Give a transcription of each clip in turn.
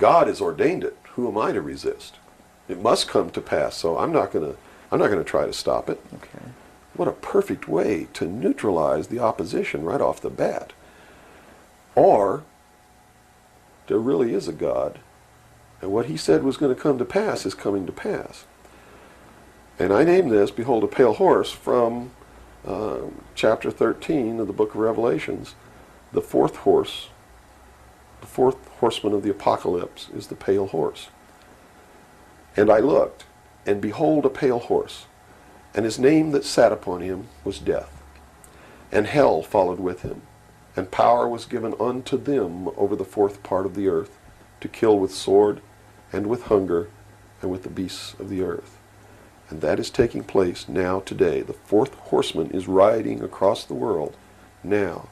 God has ordained it. Who am I to resist? It must come to pass, so I'm not going to try to stop it. Okay. What a perfect way to neutralize the opposition right off the bat. Or there really is a God, and what he said was going to come to pass is coming to pass. And I named this, Behold a Pale Horse, from chapter 13 of the book of Revelations. The fourth horseman of the apocalypse is the pale horse. And I looked, and behold a pale horse, and his name that sat upon him was Death. And hell followed with him, and power was given unto them over the fourth part of the earth, to kill with sword, and with hunger, and with the beasts of the earth. And that is taking place now today. The fourth horseman is riding across the world now.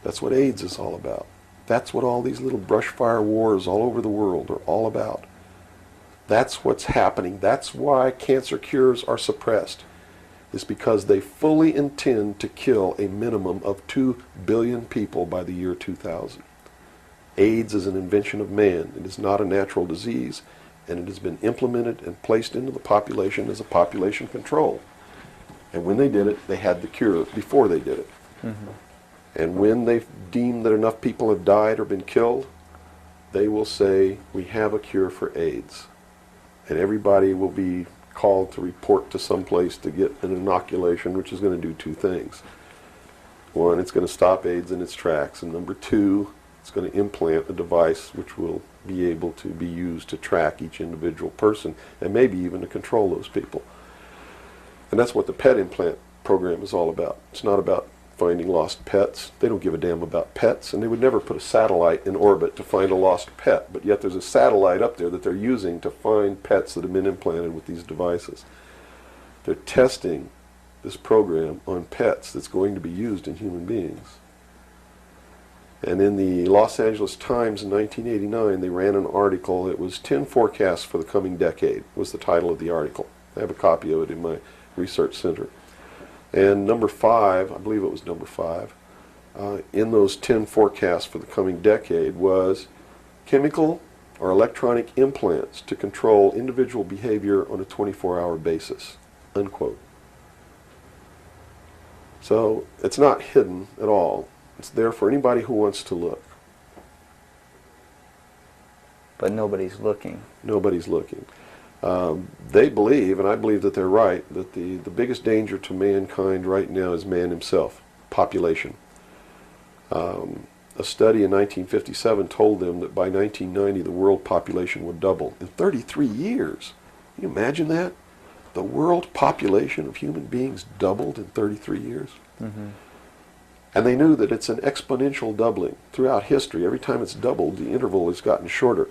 That's what AIDS is all about. That's what all these little brush fire wars all over the world are all about. That's what's happening. That's why cancer cures are suppressed. It's because they fully intend to kill a minimum of 2 billion people by the year 2000. AIDS is an invention of man. It is not a natural disease, and it has been implemented and placed into the population as a population control. And when they did it, they had the cure before they did it. Mm-hmm. And when they deem that enough people have died or been killed, they will say, we have a cure for AIDS. And everybody will be called to report to some place to get an inoculation, which is going to do 2 things. One, it's going to stop AIDS in its tracks. And number 2, it's going to implant a device which will be able to be used to track each individual person and maybe even to control those people. And that's what the pet implant program is all about. It's not about finding lost pets. They don't give a damn about pets, and they would never put a satellite in orbit to find a lost pet, but yet there's a satellite up there that they're using to find pets that have been implanted with these devices. They're testing this program on pets that's going to be used in human beings. And in the Los Angeles Times in 1989, they ran an article. It was 10 forecasts for the coming decade, was the title of the article. I have a copy of it in my research center. And number 5, I believe it was number 5, in those 10 forecasts for the coming decade was chemical or electronic implants to control individual behavior on a 24-hour basis, unquote. So it's not hidden at all. It's there for anybody who wants to look. But nobody's looking. Nobody's looking. They believe, and I believe that they're right, that the biggest danger to mankind right now is man himself, population. A study in 1957 told them that by 1990 the world population would double. In 33 years. Can you imagine that? The world population of human beings doubled in 33 years. Mm-hmm. And they knew that it's an exponential doubling throughout history. Every time it's doubled, the interval has gotten shorter.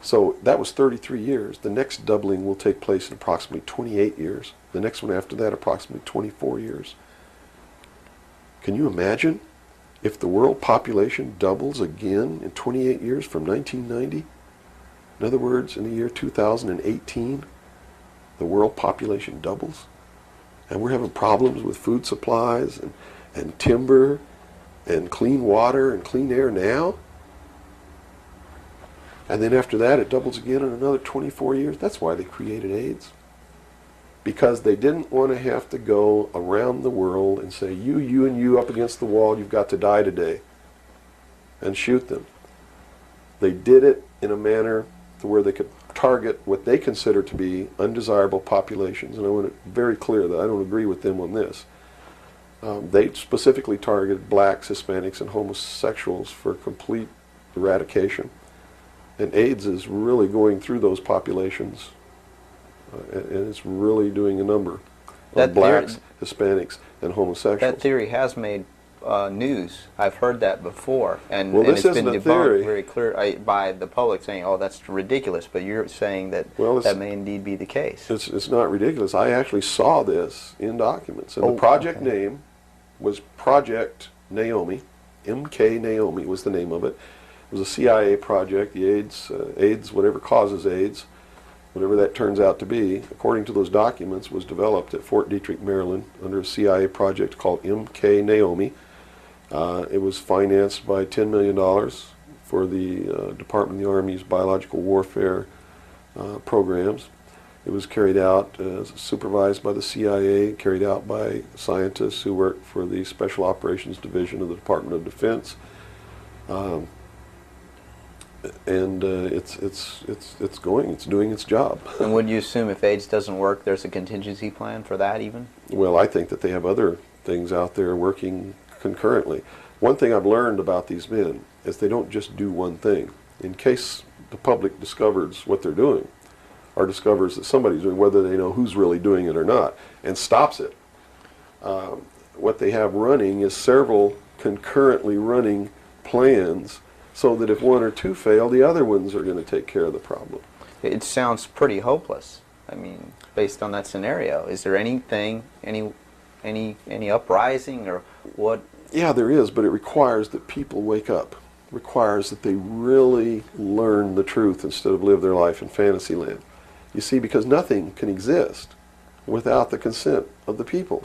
So that was 33 years. The next doubling will take place in approximately 28 years. The next one after that, approximately 24 years. Can you imagine if the world population doubles again in 28 years from 1990? In other words, in the year 2018, the world population doubles. And we're having problems with food supplies and timber and clean water and clean air now. And then after that, it doubles again in another 24 years. That's why they created AIDS. Because they didn't want to have to go around the world and say, you, and you up against the wall, you've got to die today, and shoot them. They did it in a manner to where they could target what they consider to be undesirable populations. And I want it very clear that I don't agree with them on this. They specifically targeted blacks, Hispanics, and homosexuals for complete eradication. And AIDS is really going through those populations, and it's really doing a number of blacks, Hispanics, and homosexuals. That theory has made news. I've heard that before, and this it's been isn't a debunked theory. very clear by the public, saying, "Oh, that's ridiculous." But you're saying that that may indeed be the case. It's not ridiculous. I actually saw this in documents, and the project name was Project Naomi. MK Naomi was the name of it. It was a CIA project. The AIDS, whatever causes AIDS, whatever that turns out to be, according to those documents, was developed at Fort Detrick, Maryland, under a CIA project called MK Naomi. It was financed by $10 million for the Department of the Army's biological warfare programs. It was carried out, supervised by the CIA, carried out by scientists who work for the Special Operations Division of the Department of Defense. And it's doing its job. And would you assume if AIDS doesn't work, there's a contingency plan for that even? Well, I think that they have other things out there working concurrently. One thing I've learned about these men is they don't just do one thing. In case the public discovers what they're doing, or discovers that somebody's doing, whether they know who's really doing it or not, and stops it, what they have running is several concurrently running plans, so that if one or two fail, the other ones are going to take care of the problem. It sounds pretty hopeless. I mean, based on that scenario, is there anything, any uprising or what? Yeah, there is, but it requires that people wake up. It requires that they really learn the truth instead of live their life in fantasy land. You see, because nothing can exist without the consent of the people.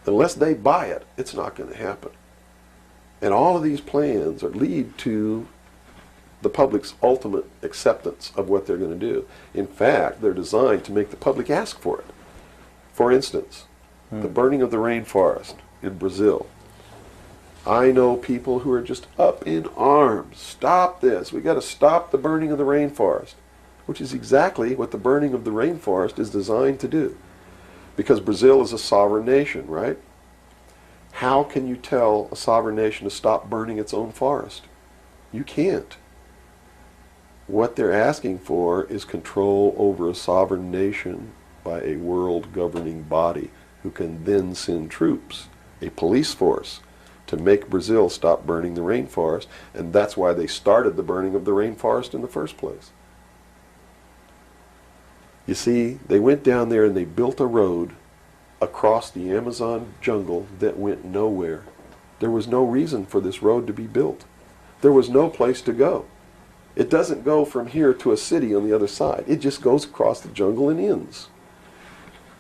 Unless they buy it, it's not going to happen. And all of these plans lead to the public's ultimate acceptance of what they're going to do. In fact, they're designed to make the public ask for it. For instance, the burning of the rainforest in Brazil. I know people who are just up in arms. Stop this. We've got to stop the burning of the rainforest, which is exactly what the burning of the rainforest is designed to do. Because Brazil is a sovereign nation, right? How can you tell a sovereign nation to stop burning its own forest? You can't. What they're asking for is control over a sovereign nation by a world governing body who can then send troops, a police force, to make Brazil stop burning the rainforest, and that's why they started the burning of the rainforest in the first place. You see, they went down there and they built a road across the Amazon jungle that went nowhere. There was no reason for this road to be built. There was no place to go. It doesn't go from here to a city on the other side. It just goes across the jungle and ends.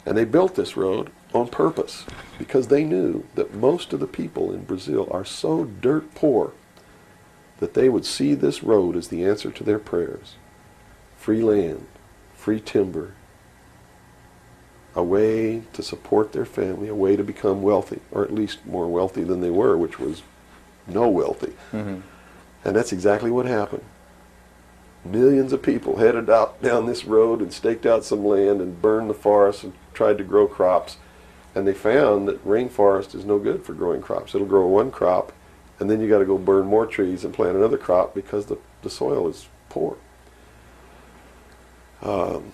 And they built this road on purpose because they knew that most of the people in Brazil are so dirt poor that they would see this road as the answer to their prayers. Free land, free timber, a way to support their family, a way to become wealthy, or at least more wealthy than they were, which was no wealthy. Mm-hmm. And that's exactly what happened. Millions of people headed out down this road and staked out some land and burned the forest and tried to grow crops. And they found that rainforest is no good for growing crops. It'll grow one crop, and then you got to go burn more trees and plant another crop because the soil is poor. And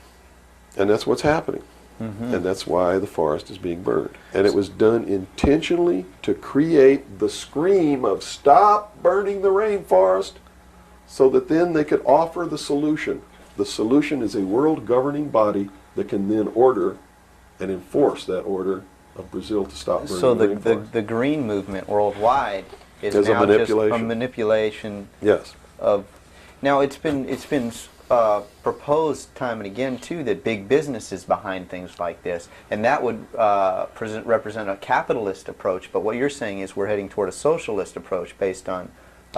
that's what's happening. Mm-hmm. And that's why the forest is being burned. And it was done intentionally to create the scream of stop burning the rainforest, so that then they could offer the solution. The solution is a world governing body that can then order and enforce that order of Brazil to stop burning the rainforest. So the green movement worldwide is now just a manipulation. Yes. Of now it's been proposed time and again too that big business is behind things like this, and that would represent a capitalist approach. But what you're saying is we're heading toward a socialist approach based on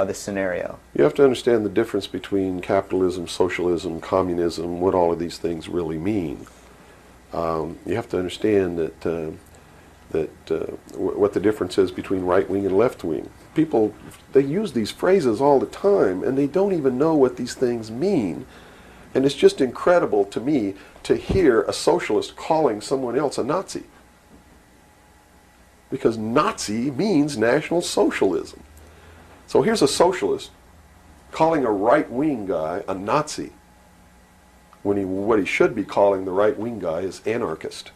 this scenario. You have to understand the difference between capitalism, socialism, communism, what all of these things really mean. You have to understand that what the difference is between right wing and left wing. People, they use these phrases all the time, and they don't even know what these things mean. And it's just incredible to me to hear a socialist calling someone else a Nazi. Because Nazi means National Socialism. So here's a socialist calling a right-wing guy a Nazi, when what he should be calling the right-wing guy is anarchist.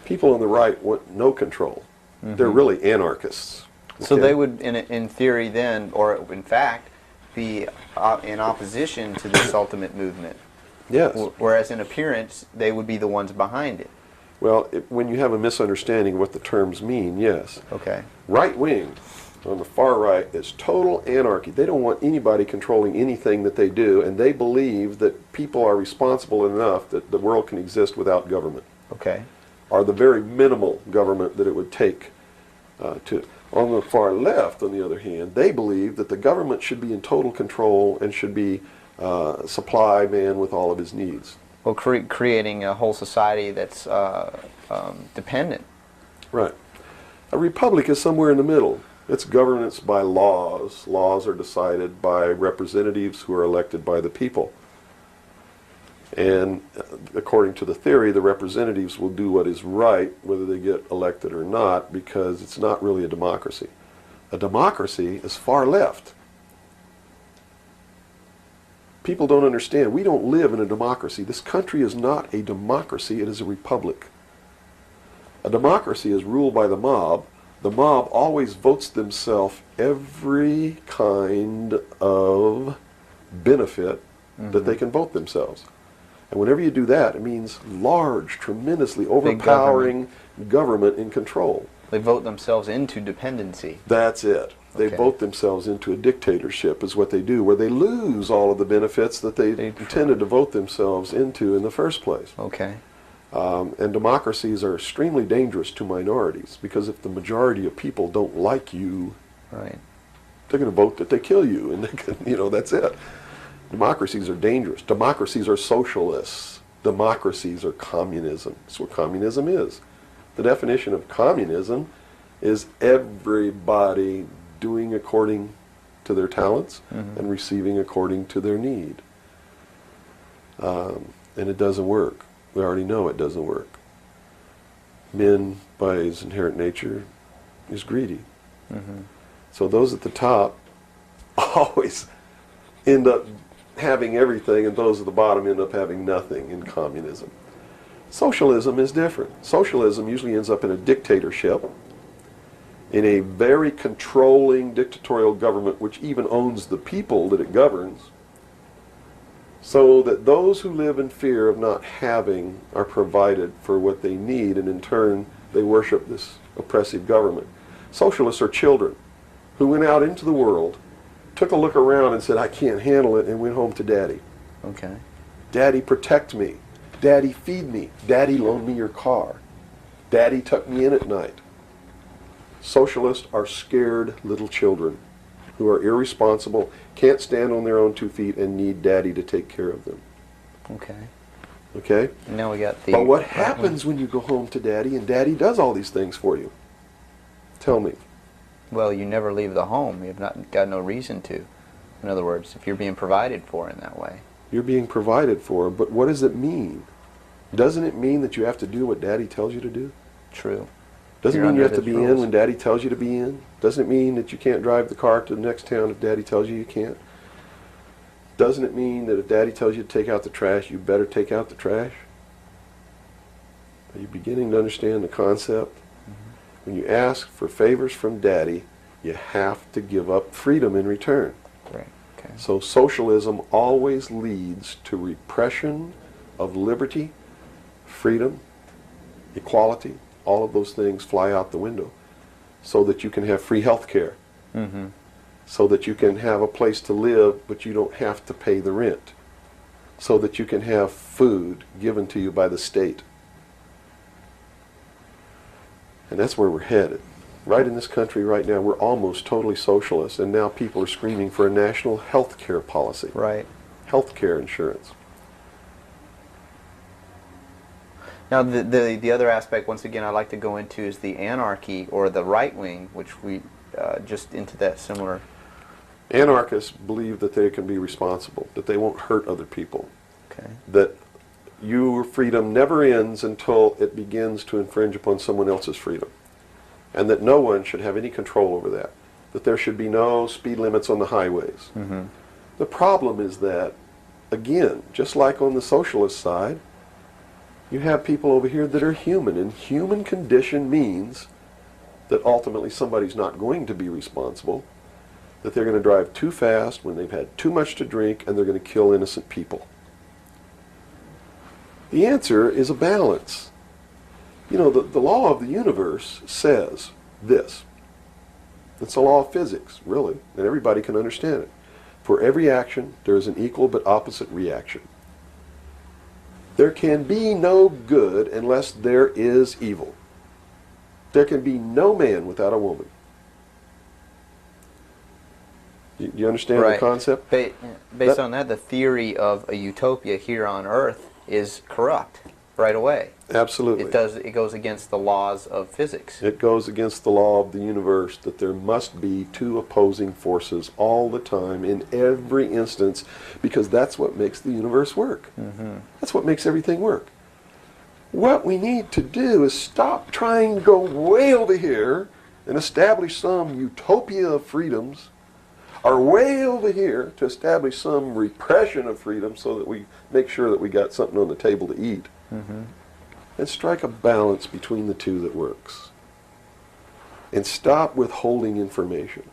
People on the right want no control. Mm-hmm. They're really anarchists. Okay? So they would, in theory then, or in fact, be in opposition to this ultimate movement. Yes. Whereas in appearance, they would be the ones behind it. Well, when you have a misunderstanding of what the terms mean, yes. Okay. Right-wing on the far right is total anarchy. They don't want anybody controlling anything that they do, and they believe that people are responsible enough that the world can exist without government. Okay. Or the very minimal government that it would take On the far left, on the other hand, they believe that the government should be in total control and should be supply man with all of his needs. Well, creating a whole society that's dependent. Right. A republic is somewhere in the middle. It's governance by laws. Laws are decided by representatives who are elected by the people. And according to the theory, the representatives will do what is right, whether they get elected or not, because it's not really a democracy. A democracy is far left. People don't understand. We don't live in a democracy. This country is not a democracy. It is a republic. A democracy is ruled by the mob. The mob always votes themselves every kind of benefit that they can vote themselves. And whenever you do that, it means large, tremendously overpowering government in control. They vote themselves into dependency. That's it. They vote themselves into a dictatorship is what they do, where they lose all of the benefits that they intended to vote themselves into in the first place. Okay. And democracies are extremely dangerous to minorities, because if the majority of people don't like you, right, they're going to vote that they kill you, and they can, that's it. Democracies are dangerous. Democracies are socialists. Democracies are communism. That's what communism is. The definition of communism is everybody doing according to their talents and receiving according to their need. And it doesn't work. We already know it doesn't work. Man, by his inherent nature, is greedy. So those at the top always end up having everything, and those at the bottom end up having nothing in communism. Socialism is different. Socialism usually ends up in a dictatorship, in a very controlling dictatorial government which even owns the people that it governs, so that those who live in fear of not having are provided for what they need, and in turn they worship this oppressive government. Socialists are children who went out into the world, took a look around and said, I can't handle it, and went home to Daddy. Okay. Daddy, protect me. Daddy, feed me. Daddy, loan me your car. Daddy, tuck me in at night. Socialists are scared little children who are irresponsible, can't stand on their own 2 feet, and need Daddy to take care of them. Okay. Okay? And now we got the... But what happens when you go home to Daddy and Daddy does all these things for you? Tell me. Well, you never leave the home. You've got no reason to. In other words, if you're being provided for in that way. You're being provided for, but what does it mean? Doesn't it mean that you have to do what Daddy tells you to do? True. Doesn't it mean you have to be rules. in when Daddy tells you to be in? Doesn't it mean that you can't drive the car to the next town if Daddy tells you you can't? Doesn't it mean that if Daddy tells you to take out the trash, you better take out the trash? Are you beginning to understand the concept? When you ask for favors from Daddy, you have to give up freedom in return. Right. Okay. So socialism always leads to repression of liberty, freedom, equality. All of those things fly out the window, so that you can have free health care, so that you can have a place to live but you don't have to pay the rent, so that you can have food given to you by the state. And that's where we're headed. Right in this country right now, we're almost totally socialist, and now people are screaming for a national health care policy. Right. Health care insurance. Now, the other aspect, once again, I'd like to go into is the anarchy, or the right wing, which we just into that similar... Anarchists believe that they can be responsible, that they won't hurt other people. Okay. That your freedom never ends until it begins to infringe upon someone else's freedom. And that no one should have any control over that. That there should be no speed limits on the highways. The problem is that, again, just like on the socialist side, you have people over here that are human, and human condition means that ultimately somebody's not going to be responsible, that they're going to drive too fast when they've had too much to drink, and they're going to kill innocent people. The answer is a balance. You know, the law of the universe says this. It's a law of physics, really, and everybody can understand it. For every action, there is an equal but opposite reaction. There can be no good unless there is evil. There can be no man without a woman. You understand the concept? Based on that, the theory of a utopia here on Earth is corrupt right away. Absolutely. It goes against the laws of physics. It goes against the law of the universe that there must be two opposing forces all the time in every instance, because that's what makes the universe work. That's what makes everything work. What we need to do is stop trying to go way over here and establish some utopia of freedoms, or way over here to establish some repression of freedom so that we make sure that we got something on the table to eat. And strike a balance between the two that works. And stop withholding information.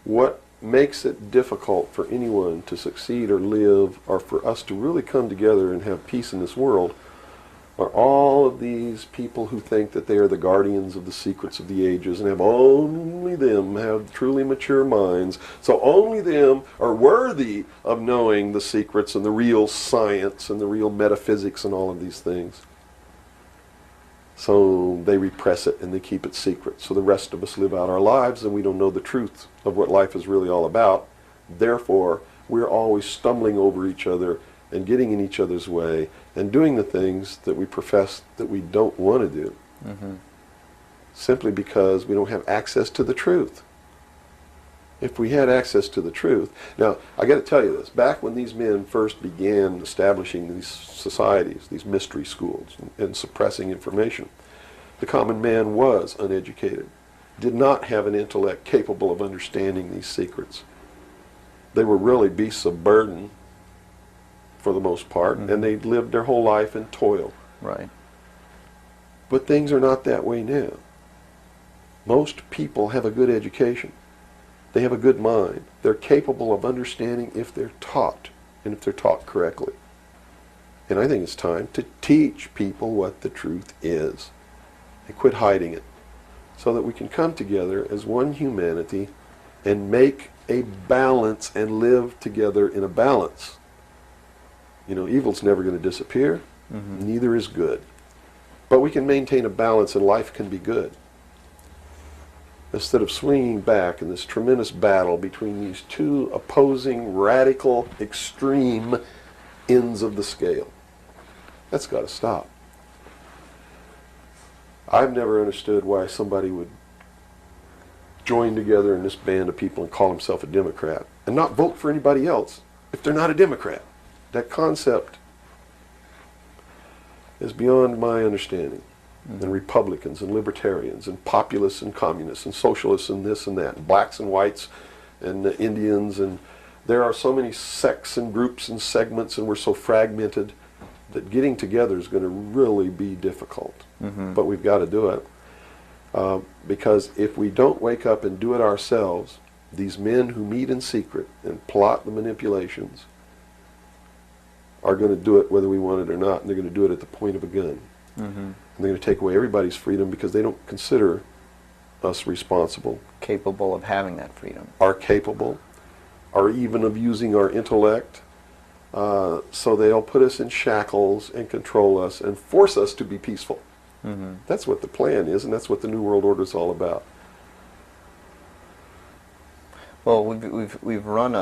What makes it difficult for anyone to succeed or live, or for us to really come together and have peace in this world, are all of these people who think that they are the guardians of the secrets of the ages, and only them have truly mature minds, so only them are worthy of knowing the secrets and the real science and the real metaphysics and all of these things. So they repress it and they keep it secret, so the rest of us live out our lives and we don't know the truth of what life is really all about. Therefore, we're always stumbling over each other and getting in each other's way and doing the things that we profess that we don't want to do, simply because we don't have access to the truth. If we had access to the truth, now I got to tell you this, back when these men first began establishing these societies, these mystery schools, and suppressing information, the common man was uneducated, did not have an intellect capable of understanding these secrets. They were really beasts of burden for the most part, and they lived their whole life in toil. Right. But things are not that way now. Most people have a good education. They have a good mind. They're capable of understanding if they're taught, and if they're taught correctly. And I think it's time to teach people what the truth is and quit hiding it, so that we can come together as one humanity and make a balance and live together in a balance. You know, evil's never going to disappear, neither is good. But we can maintain a balance and life can be good. Instead of swinging back in this tremendous battle between these two opposing, radical, extreme ends of the scale. That's got to stop. I've never understood why somebody would join together in this band of people and call himself a Democrat and not vote for anybody else if they're not a Democrat. That concept is beyond my understanding. And Republicans and Libertarians and Populists and Communists and Socialists and this and that, and blacks and whites and Indians, and there are so many sects and groups and segments, and we're so fragmented that getting together is going to really be difficult. But we've got to do it. Because if we don't wake up and do it ourselves, these men who meet in secret and plot the manipulations are going to do it whether we want it or not, and they're going to do it at the point of a gun. And they're going to take away everybody's freedom because they don't consider us responsible. Capable of having that freedom. Are capable, or even of using our intellect. So they'll put us in shackles and control us and force us to be peaceful. That's what the plan is, and that's what the New World Order is all about. Well, we've run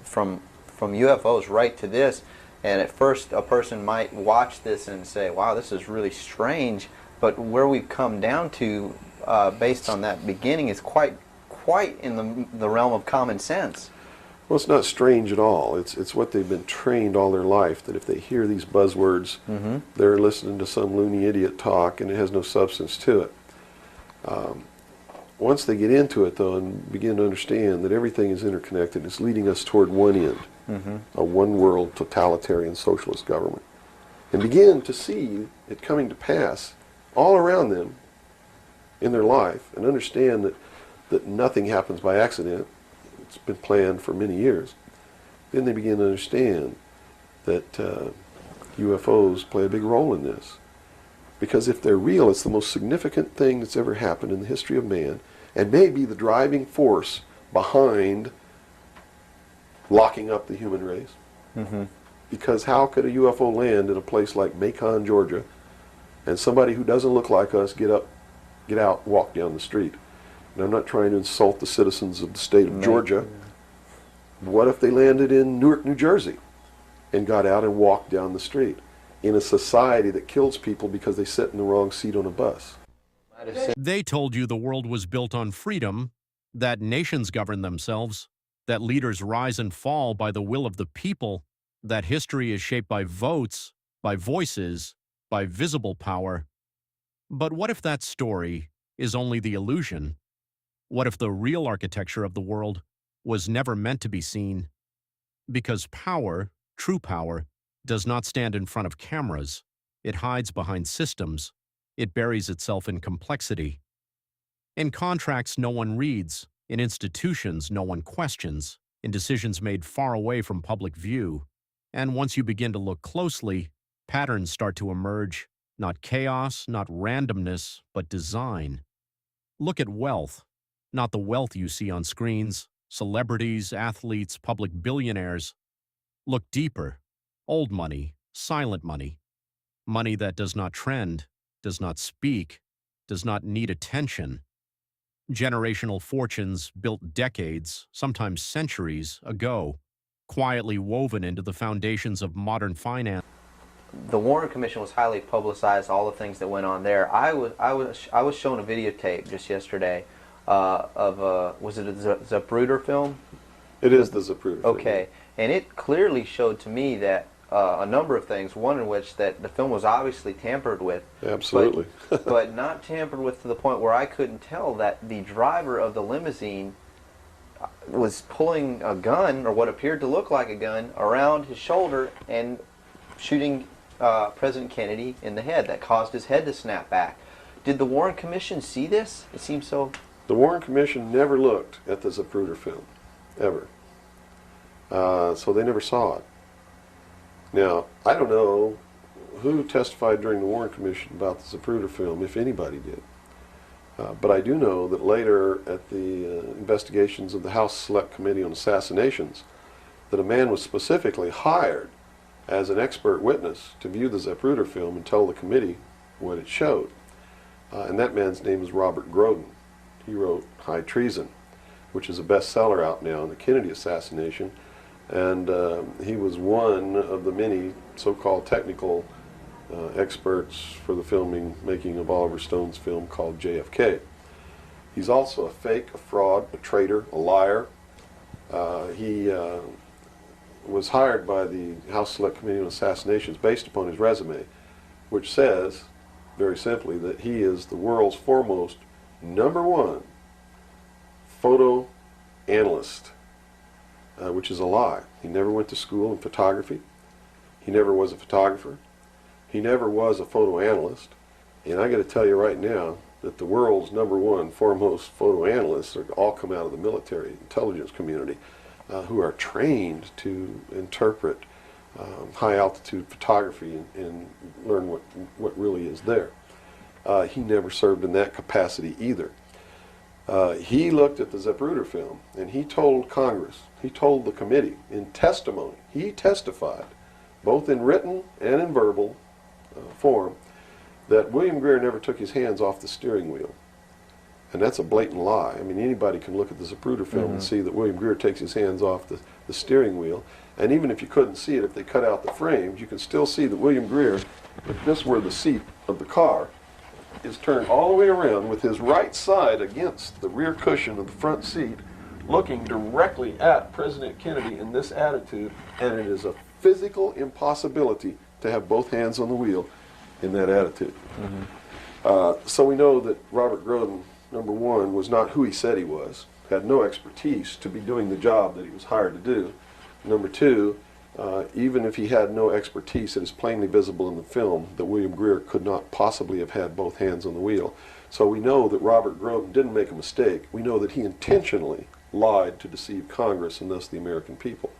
from UFOs right to this. And at first, a person might watch this and say, wow, this is really strange. But where we've come down to, based on that beginning, is quite in the realm of common sense. Well, it's not strange at all. It's what they've been trained all their life, that if they hear these buzzwords, they're listening to some loony idiot talk, and it has no substance to it. Once they get into it, though, and begin to understand that everything is interconnected, it's leading us toward one end. A one-world totalitarian socialist government, and begin to see it coming to pass all around them in their life, and understand that nothing happens by accident. It's been planned for many years. Then they begin to understand that UFOs play a big role in this. Because if they're real, it's the most significant thing that's ever happened in the history of man, and may be the driving force behind locking up the human race. Because how could a UFO land in a place like Macon, Georgia, and somebody who doesn't look like us get out, walk down the street? and I'm not trying to insult the citizens of the state of Right. Georgia, what if they landed in Newark, New Jersey, and got out and walked down the street in a society that kills people because they sit in the wrong seat on a bus? They told you the world was built on freedom, that nations govern themselves, that leaders rise and fall by the will of the people, that history is shaped by votes, by voices, by visible power. But what if that story is only the illusion? What if the real architecture of the world was never meant to be seen? Because power, true power, does not stand in front of cameras. It hides behind systems. It buries itself in complexity. In contracts no one reads, in institutions no one questions, in decisions made far away from public view. And once you begin to look closely, patterns start to emerge, not chaos, not randomness, but design. Look at wealth, not the wealth you see on screens, celebrities, athletes, public billionaires. Look deeper, old money, silent money, money that does not trend, does not speak, does not need attention. Generational fortunes built decades, sometimes centuries, ago, quietly woven into the foundations of modern finance. The Warren Commission was highly publicized, all the things that went on there. I was shown a videotape just yesterday of was it a Zapruder film? It is the Zapruder film. Okay, and it clearly showed to me that a number of things. One in which that the film was obviously tampered with. Absolutely. but not tampered with to the point where I couldn't tell that the driver of the limousine was pulling a gun, or what appeared to look like a gun, around his shoulder and shooting President Kennedy in the head. That caused his head to snap back. Did the Warren Commission see this? It seems so. The Warren Commission never looked at the Zapruder film, ever. So they never saw it. Now, I don't know who testified during the Warren Commission about the Zapruder film, if anybody did. But I do know that later at the investigations of the House Select Committee on Assassinations, that a man was specifically hired as an expert witness to view the Zapruder film and tell the committee what it showed. And that man's name is Robert Groden. He wrote High Treason, which is a bestseller out now on the Kennedy assassination. And he was one of the many so-called technical experts for the making of Oliver Stone's film called JFK. He's also a fake, a fraud, a traitor, a liar. He was hired by the House Select Committee on Assassinations based upon his resume, which says, very simply, that he is the world's foremost #1 photo analyst, which is a lie. He never went to school in photography. He never was a photographer. He never was a photo analyst. And I got to tell you right now that the world's #1 foremost photo analysts are all come out of the military intelligence community, who are trained to interpret high altitude photography and learn what really is there. He never served in that capacity either. He looked at the Zapruder film and he told Congress, he told the committee in testimony, he testified, both in written and in verbal form, that William Greer never took his hands off the steering wheel. And that's a blatant lie. I mean, anybody can look at the Zapruder film and see that William Greer takes his hands off the steering wheel. And even if you couldn't see it, if they cut out the frames, you can still see that William Greer, if this were the seat of the car, is turned all the way around with his right side against the rear cushion of the front seat, looking directly at President Kennedy in this attitude, and it is a physical impossibility to have both hands on the wheel in that attitude. So we know that Robert Groden, #1, was not who he said he was, had no expertise to be doing the job that he was hired to do. #2, even if he had no expertise, it is plainly visible in the film that William Greer could not possibly have had both hands on the wheel. So we know that Robert Groden didn't make a mistake. We know that he intentionally lied to deceive Congress and thus the American people.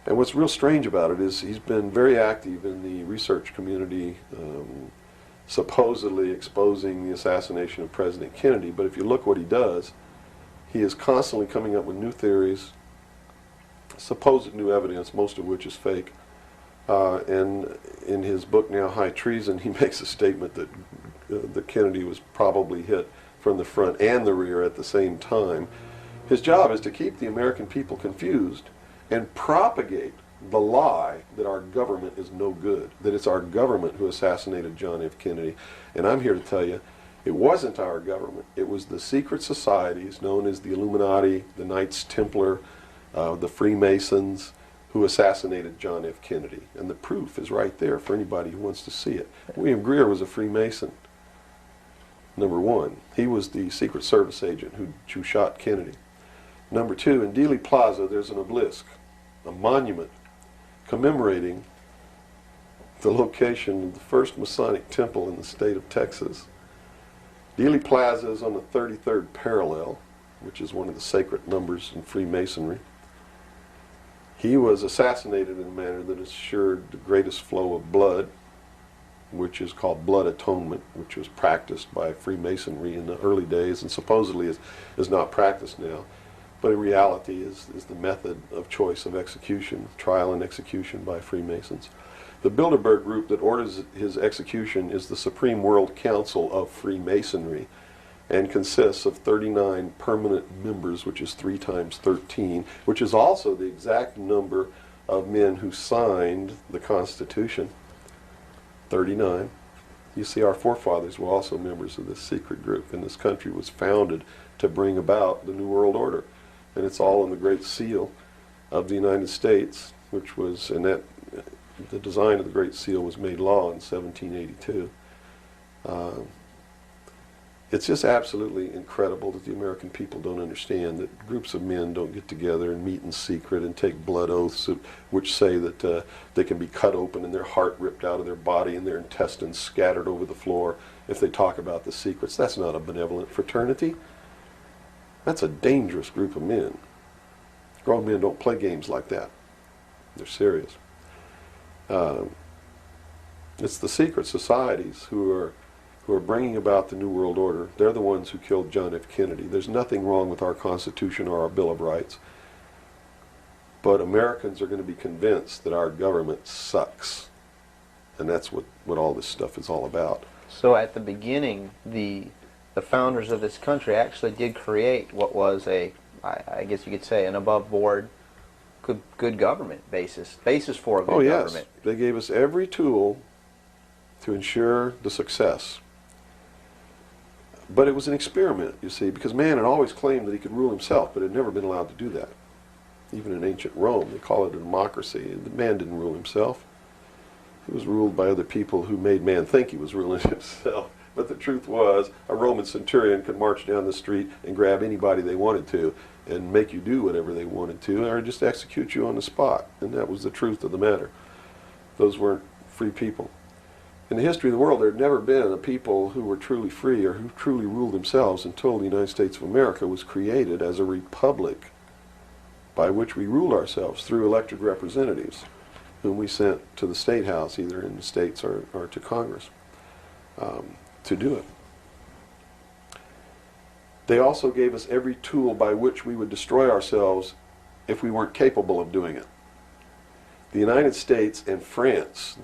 And what's real strange about it is he's been very active in the research community, supposedly exposing the assassination of President Kennedy. But if you look what he does, he is constantly coming up with new theories, supposed new evidence, most of which is fake. And in his book now, High Treason, he makes a statement that Kennedy was probably hit from the front and the rear at the same time. His job is to keep the American people confused and propagate the lie that our government is no good, that it's our government who assassinated John F. Kennedy. And I'm here to tell you, it wasn't our government. It was the secret societies known as the Illuminati, the Knights Templar, the Freemasons, who assassinated John F. Kennedy. And the proof is right there for anybody who wants to see it. William Greer was a Freemason, number one. He was the Secret Service agent who shot Kennedy. Number two, in Dealey Plaza, there's an obelisk, a monument commemorating the location of the first Masonic temple in the state of Texas. Dealey Plaza is on the 33rd parallel, which is one of the sacred numbers in Freemasonry. He was assassinated in a manner that assured the greatest flow of blood, which is called blood atonement, which was practiced by Freemasonry in the early days and supposedly is not practiced now. But in reality is the method of choice of execution, trial and execution by Freemasons. The Bilderberg group that orders his execution is the Supreme World Council of Freemasonry and consists of 39 permanent members, which is 3 times 13, which is also the exact number of men who signed the Constitution, 39. You see, our forefathers were also members of this secret group, and this country was founded to bring about the New World Order. And it's all in the Great Seal of the United States, which was, and that the design of the Great Seal was made law in 1782. It's just absolutely incredible that the American people don't understand that groups of men don't get together and meet in secret and take blood oaths which say that they can be cut open and their heart ripped out of their body and their intestines scattered over the floor if they talk about the secrets. That's not a benevolent fraternity. That's a dangerous group of men. Grown men don't play games like that. They're serious. It's the secret societies who are bringing about the New World Order. They're the ones who killed John F. Kennedy. There's nothing wrong with our Constitution or our Bill of Rights. But Americans are going to be convinced that our government sucks. And that's what all this stuff is all about. So at the beginning, the founders of this country actually did create what was I guess you could say, an above-board good government basis for a good government. Yes. They gave us every tool to ensure the success. But it was an experiment, you see, because man had always claimed that he could rule himself, but had never been allowed to do that. Even in ancient Rome, they call it a democracy. The man didn't rule himself. He was ruled by other people who made man think he was ruling himself. But the truth was, a Roman centurion could march down the street and grab anybody they wanted to and make you do whatever they wanted to, or just execute you on the spot. And that was the truth of the matter. Those weren't free people. In the history of the world, there had never been a people who were truly free or who truly ruled themselves until the United States of America was created as a republic by which we ruled ourselves through elected representatives whom we sent to the State House, either in the States or to Congress, to do it. They also gave us every tool by which we would destroy ourselves if we weren't capable of doing it. The United States and France,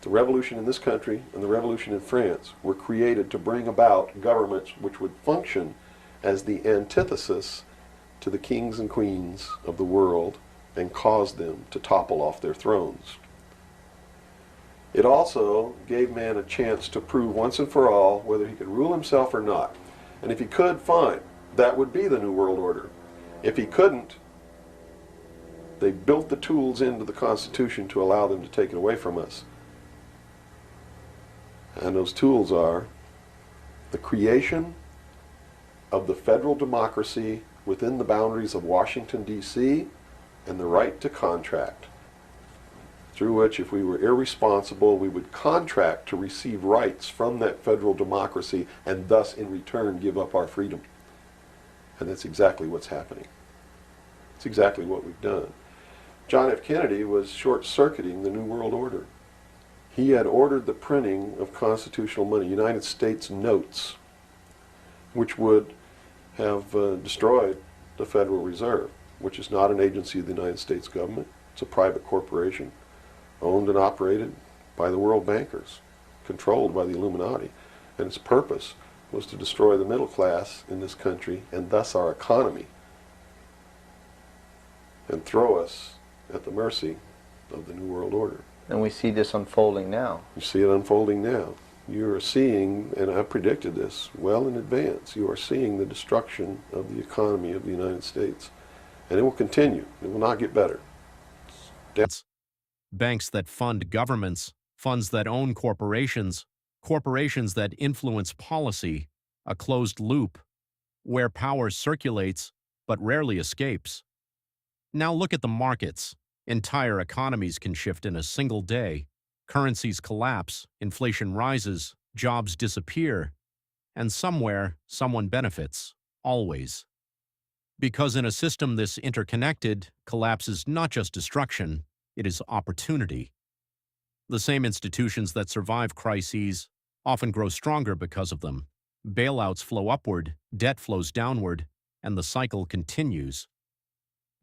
the revolution in this country and the revolution in France, were created to bring about governments which would function as the antithesis to the kings and queens of the world and cause them to topple off their thrones. It also gave man a chance to prove once and for all whether he could rule himself or not. And if he could, fine. That would be the New World Order. If he couldn't, they built the tools into the Constitution to allow them to take it away from us. And those tools are the creation of the federal democracy within the boundaries of Washington, D.C., and the right to contract, through which, if we were irresponsible, we would contract to receive rights from that federal democracy and thus, in return, give up our freedom. And that's exactly what's happening. It's exactly what we've done. John F. Kennedy was short-circuiting the New World Order. He had ordered the printing of constitutional money, United States notes, which would have destroyed the Federal Reserve, which is not an agency of the United States government. It's a private corporation, owned and operated by the world bankers, controlled by the Illuminati. And its purpose was to destroy the middle class in this country and thus our economy and throw us at the mercy of the New World Order. And we see this unfolding now. You see it unfolding now. You are seeing, and I predicted this well in advance, you are seeing the destruction of the economy of the United States. And it will continue. It will not get better. Banks that fund governments, funds that own corporations, corporations that influence policy, a closed loop, where power circulates but rarely escapes. Now look at the markets. Entire economies can shift in a single day. Currencies collapse, inflation rises, jobs disappear, and somewhere, someone benefits, always. Because in a system this interconnected, collapse is not just destruction, it is opportunity. The same institutions that survive crises often grow stronger because of them. Bailouts flow upward, debt flows downward, and the cycle continues.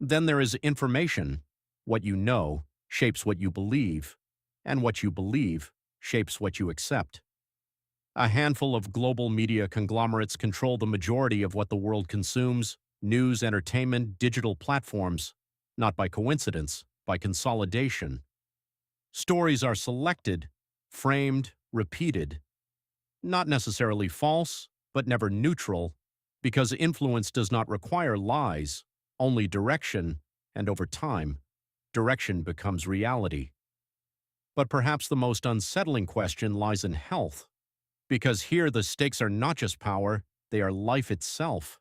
Then there is information. What you know shapes what you believe, and what you believe shapes what you accept. A handful of global media conglomerates control the majority of what the world consumes: news, entertainment, digital platforms, not by coincidence, by consolidation. Stories are selected, framed, repeated. Not necessarily false, but never neutral, because influence does not require lies, only direction, and over time, direction becomes reality. But perhaps the most unsettling question lies in health, because here the stakes are not just power, they are life itself.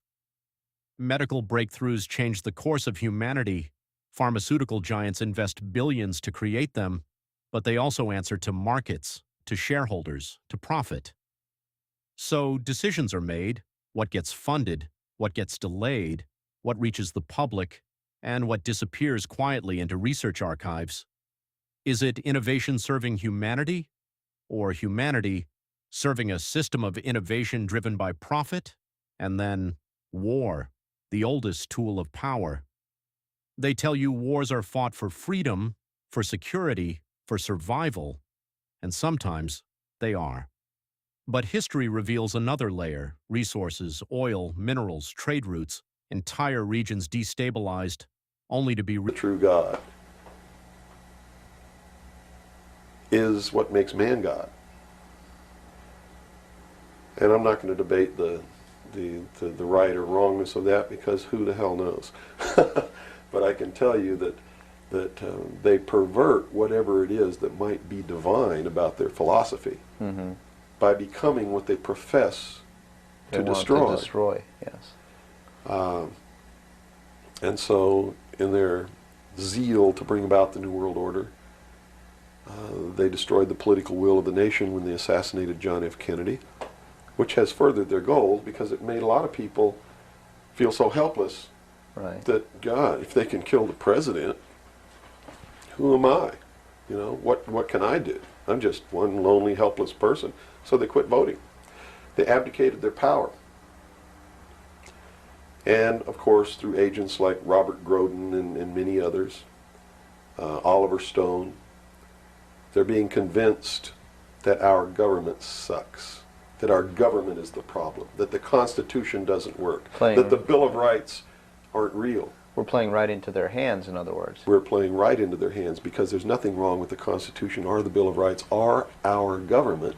Medical breakthroughs change the course of humanity. Pharmaceutical giants invest billions to create them, but they also answer to markets, to shareholders, to profit. So decisions are made: what gets funded, what gets delayed, what reaches the public, and what disappears quietly into research archives. Is it innovation serving humanity, or humanity serving a system of innovation driven by profit? And then war, the oldest tool of power. They tell you wars are fought for freedom, for security, for survival, and sometimes they are. But history reveals another layer: resources, oil, minerals, trade routes, entire regions destabilized, only to be The true God is what makes man God. And I'm not going to debate the right or wrongness of that, because who the hell knows? But I can tell you that they pervert whatever it is that might be divine about their philosophy by becoming what they profess They to want destroy. to destroy, yes. And so in their zeal to bring about the New World Order, they destroyed the political will of the nation when they assassinated John F. Kennedy, which has furthered their goals, because it made a lot of people feel so helpless Right. that, God, if they can kill the president, who am I? You know, what can I do? I'm just one lonely, helpless person. So they quit voting. They abdicated their power. And, of course, through agents like Robert Groden and many others, Oliver Stone, they're being convinced that our government sucks, that our government is the problem, that the Constitution doesn't work, that the Bill of Rights aren't real. We're playing right into their hands, in other words. We're playing right into their hands, because there's nothing wrong with the Constitution or the Bill of Rights or our government.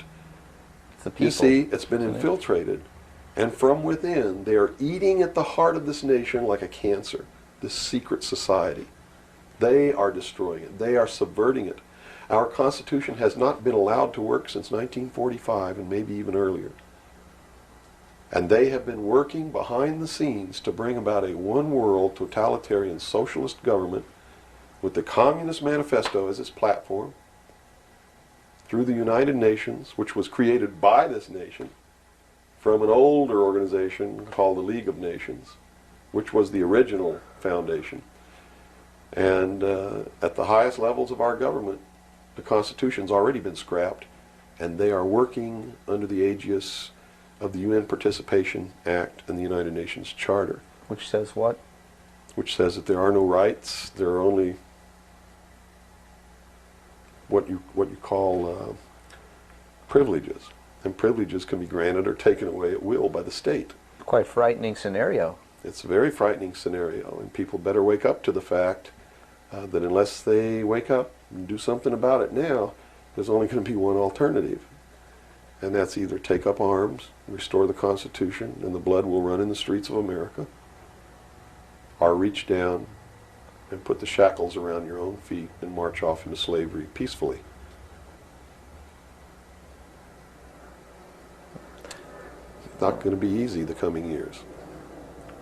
It's the people. You see, it's been infiltrated. And from within, they are eating at the heart of this nation like a cancer, this secret society. They are destroying it. They are subverting it. Our Constitution has not been allowed to work since 1945, and maybe even earlier. And they have been working behind the scenes to bring about a one-world totalitarian socialist government with the Communist Manifesto as its platform, through the United Nations, which was created by this nation from an older organization called the League of Nations, which was the original foundation. And at the highest levels of our government, the Constitution's already been scrapped, and they are working under the aegis of the UN Participation Act and the United Nations Charter. Which says what? Which says that there are no rights, there are only what you call privileges. And privileges can be granted or taken away at will by the state. Quite frightening scenario. It's a very frightening scenario, and people better wake up to the fact that unless they wake up and do something about it now, there's only going to be one alternative. And that's either take up arms, restore the Constitution, and the blood will run in the streets of America, or reach down and put the shackles around your own feet and march off into slavery peacefully. Not going to be easy the coming years.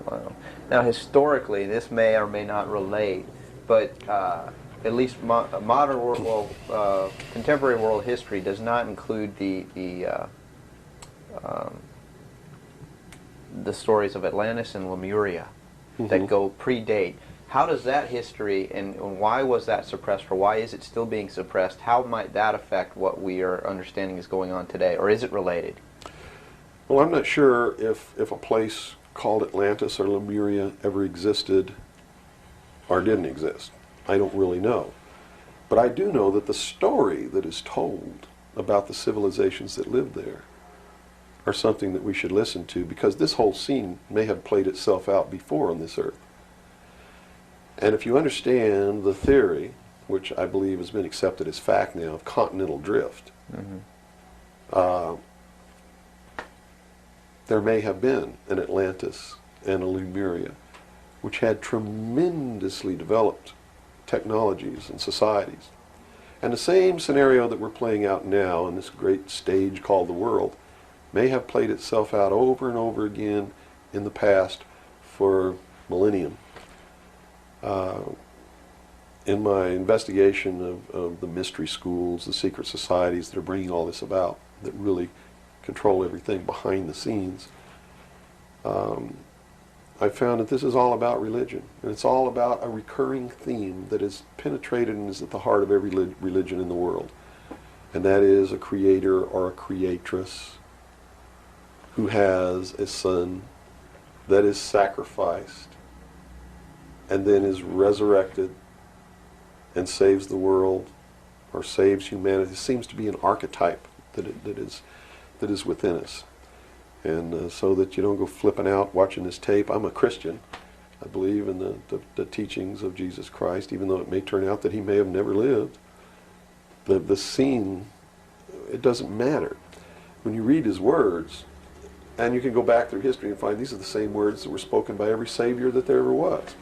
Wow. Now, historically, this may or may not relate, but at least modern world, contemporary world history does not include the stories of Atlantis and Lemuria that go predate. How does that history, and why was that suppressed, or why is it still being suppressed? How might that affect what we are understanding is going on today, or is it related? Well, I'm not sure if a place called Atlantis or Lemuria ever existed or didn't exist. I don't really know. But I do know that the story that is told about the civilizations that lived there are something that we should listen to, because this whole scene may have played itself out before on this earth. And if you understand the theory, which I believe has been accepted as fact now, of continental drift, there may have been an Atlantis and a Lemuria, which had tremendously developed technologies and societies. And the same scenario that we're playing out now in this great stage called the world may have played itself out over and over again in the past for millennium. In my investigation of the mystery schools, the secret societies that are bringing all this about, that really control everything behind the scenes, I found that this is all about religion, and it's all about a recurring theme that is penetrated and is at the heart of every religion in the world, and that is a creator or a creatress who has a son that is sacrificed and then is resurrected and saves the world or saves humanity. It seems to be an archetype that is within us. And so that you don't go flipping out watching this tape. I'm a Christian. I believe in the teachings of Jesus Christ, even though it may turn out that he may have never lived. The scene, it doesn't matter. When you read his words, and you can go back through history and find these are the same words that were spoken by every Savior that there ever was,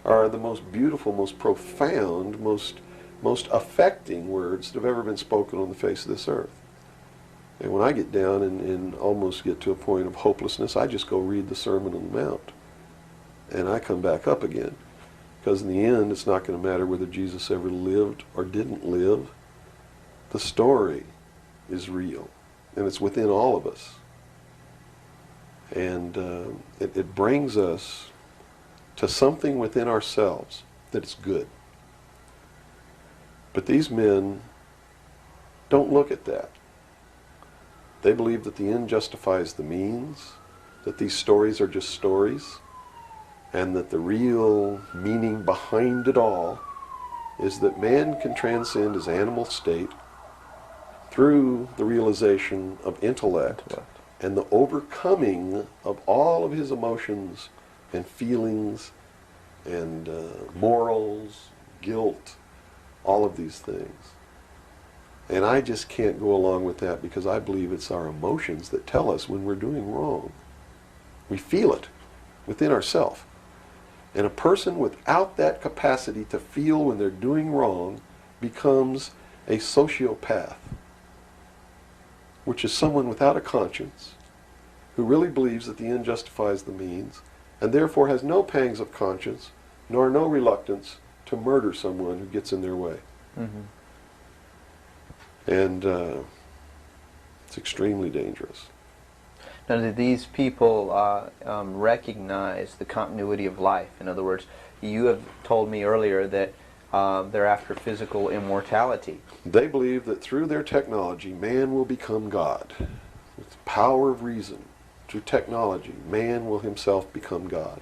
are the most beautiful, most profound, most affecting words that have ever been spoken on the face of this earth. And when I get down and almost get to a point of hopelessness, I just go read the Sermon on the Mount. And I come back up again. Because in the end, it's not going to matter whether Jesus ever lived or didn't live. The story is real. And it's within all of us. And it brings us to something within ourselves that is good. But these men don't look at that. They believe that the end justifies the means, that these stories are just stories, and that the real meaning behind it all is that man can transcend his animal state through the realization of intellect and the overcoming of all of his emotions and feelings and morals, guilt, all of these things. And I just can't go along with that, because I believe it's our emotions that tell us when we're doing wrong. We feel it within ourselves. And a person without that capacity to feel when they're doing wrong becomes a sociopath, which is someone without a conscience, who really believes that the end justifies the means, and therefore has no pangs of conscience, nor no reluctance to murder someone who gets in their way. And it's extremely dangerous. Now, do these people recognize the continuity of life? In other words, you have told me earlier that they're after physical immortality. They believe that through their technology, man will become God. With the power of reason, through technology, man will himself become God.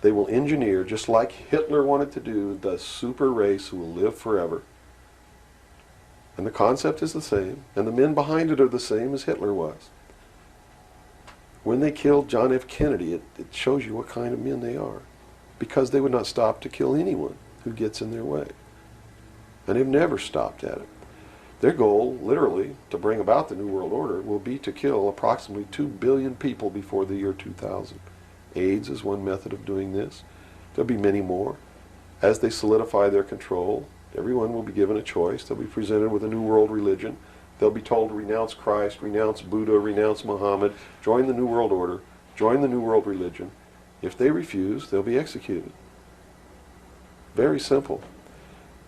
They will engineer, just like Hitler wanted to do, the super race who will live forever. And the concept is the same, and the men behind it are the same as Hitler was. When they killed John F. Kennedy, it shows you what kind of men they are, because they would not stop to kill anyone who gets in their way. And they've never stopped at it. Their goal, literally, to bring about the New World Order will be to kill approximately 2 billion people before the year 2000. AIDS is one method of doing this. There'll be many more. As they solidify their control, everyone will be given a choice. They'll be presented with a new world religion. They'll be told to renounce Christ, renounce Buddha, renounce Muhammad, join the New World Order, join the New World Religion. If they refuse, they'll be executed. Very simple.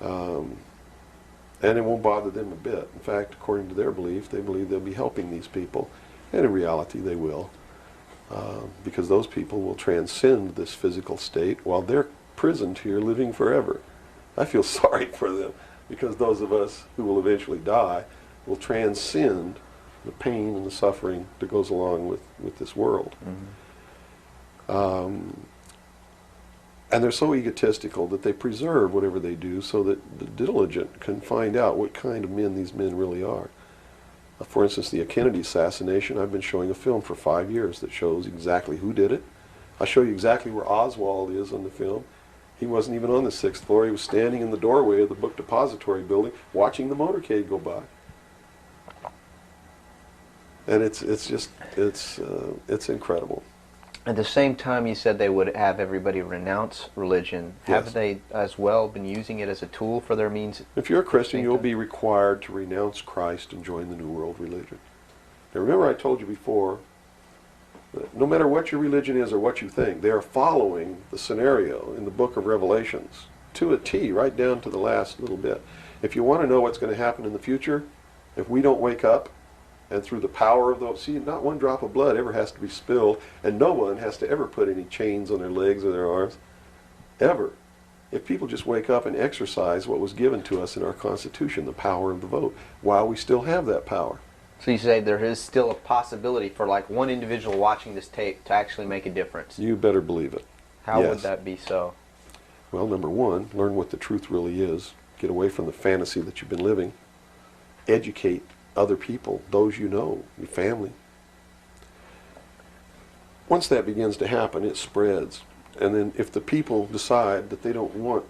And it won't bother them a bit. In fact, according to their belief, they believe they'll be helping these people. And in reality, they will. Because those people will transcend this physical state while they're prisoned here living forever. I feel sorry for them, because those of us who will eventually die will transcend the pain and the suffering that goes along with this world. Mm-hmm. And they're so egotistical that they preserve whatever they do so that the diligent can find out what kind of men these men really are. For instance, the Kennedy assassination, I've been showing a film for 5 years that shows exactly who did it. I show you exactly where Oswald is on the film. He wasn't even on the 6th floor. He was standing in the doorway of the book depository building watching the motorcade go by. And it's incredible. At the same time, you said they would have everybody renounce religion. Yes. Have they as well been using it as a tool for their means? If you're a Christian, you'll be required to renounce Christ and join the New World Religion. Now remember, I told you before, that no matter what your religion is or what you think, they are following the scenario in the book of Revelations to a T, right down to the last little bit. If you want to know what's going to happen in the future, if we don't wake up, and through the power of those, see, not one drop of blood ever has to be spilled, and no one has to ever put any chains on their legs or their arms, ever. If people just wake up and exercise what was given to us in our Constitution, the power of the vote, while we still have that power. So you say there is still a possibility for like one individual watching this tape to actually make a difference? You better believe it. How Yes. would that be so? Well, number one, learn what the truth really is. Get away from the fantasy that you've been living. Educate other people, those you know, your family. Once that begins to happen, it spreads. And then if the people decide that they don't want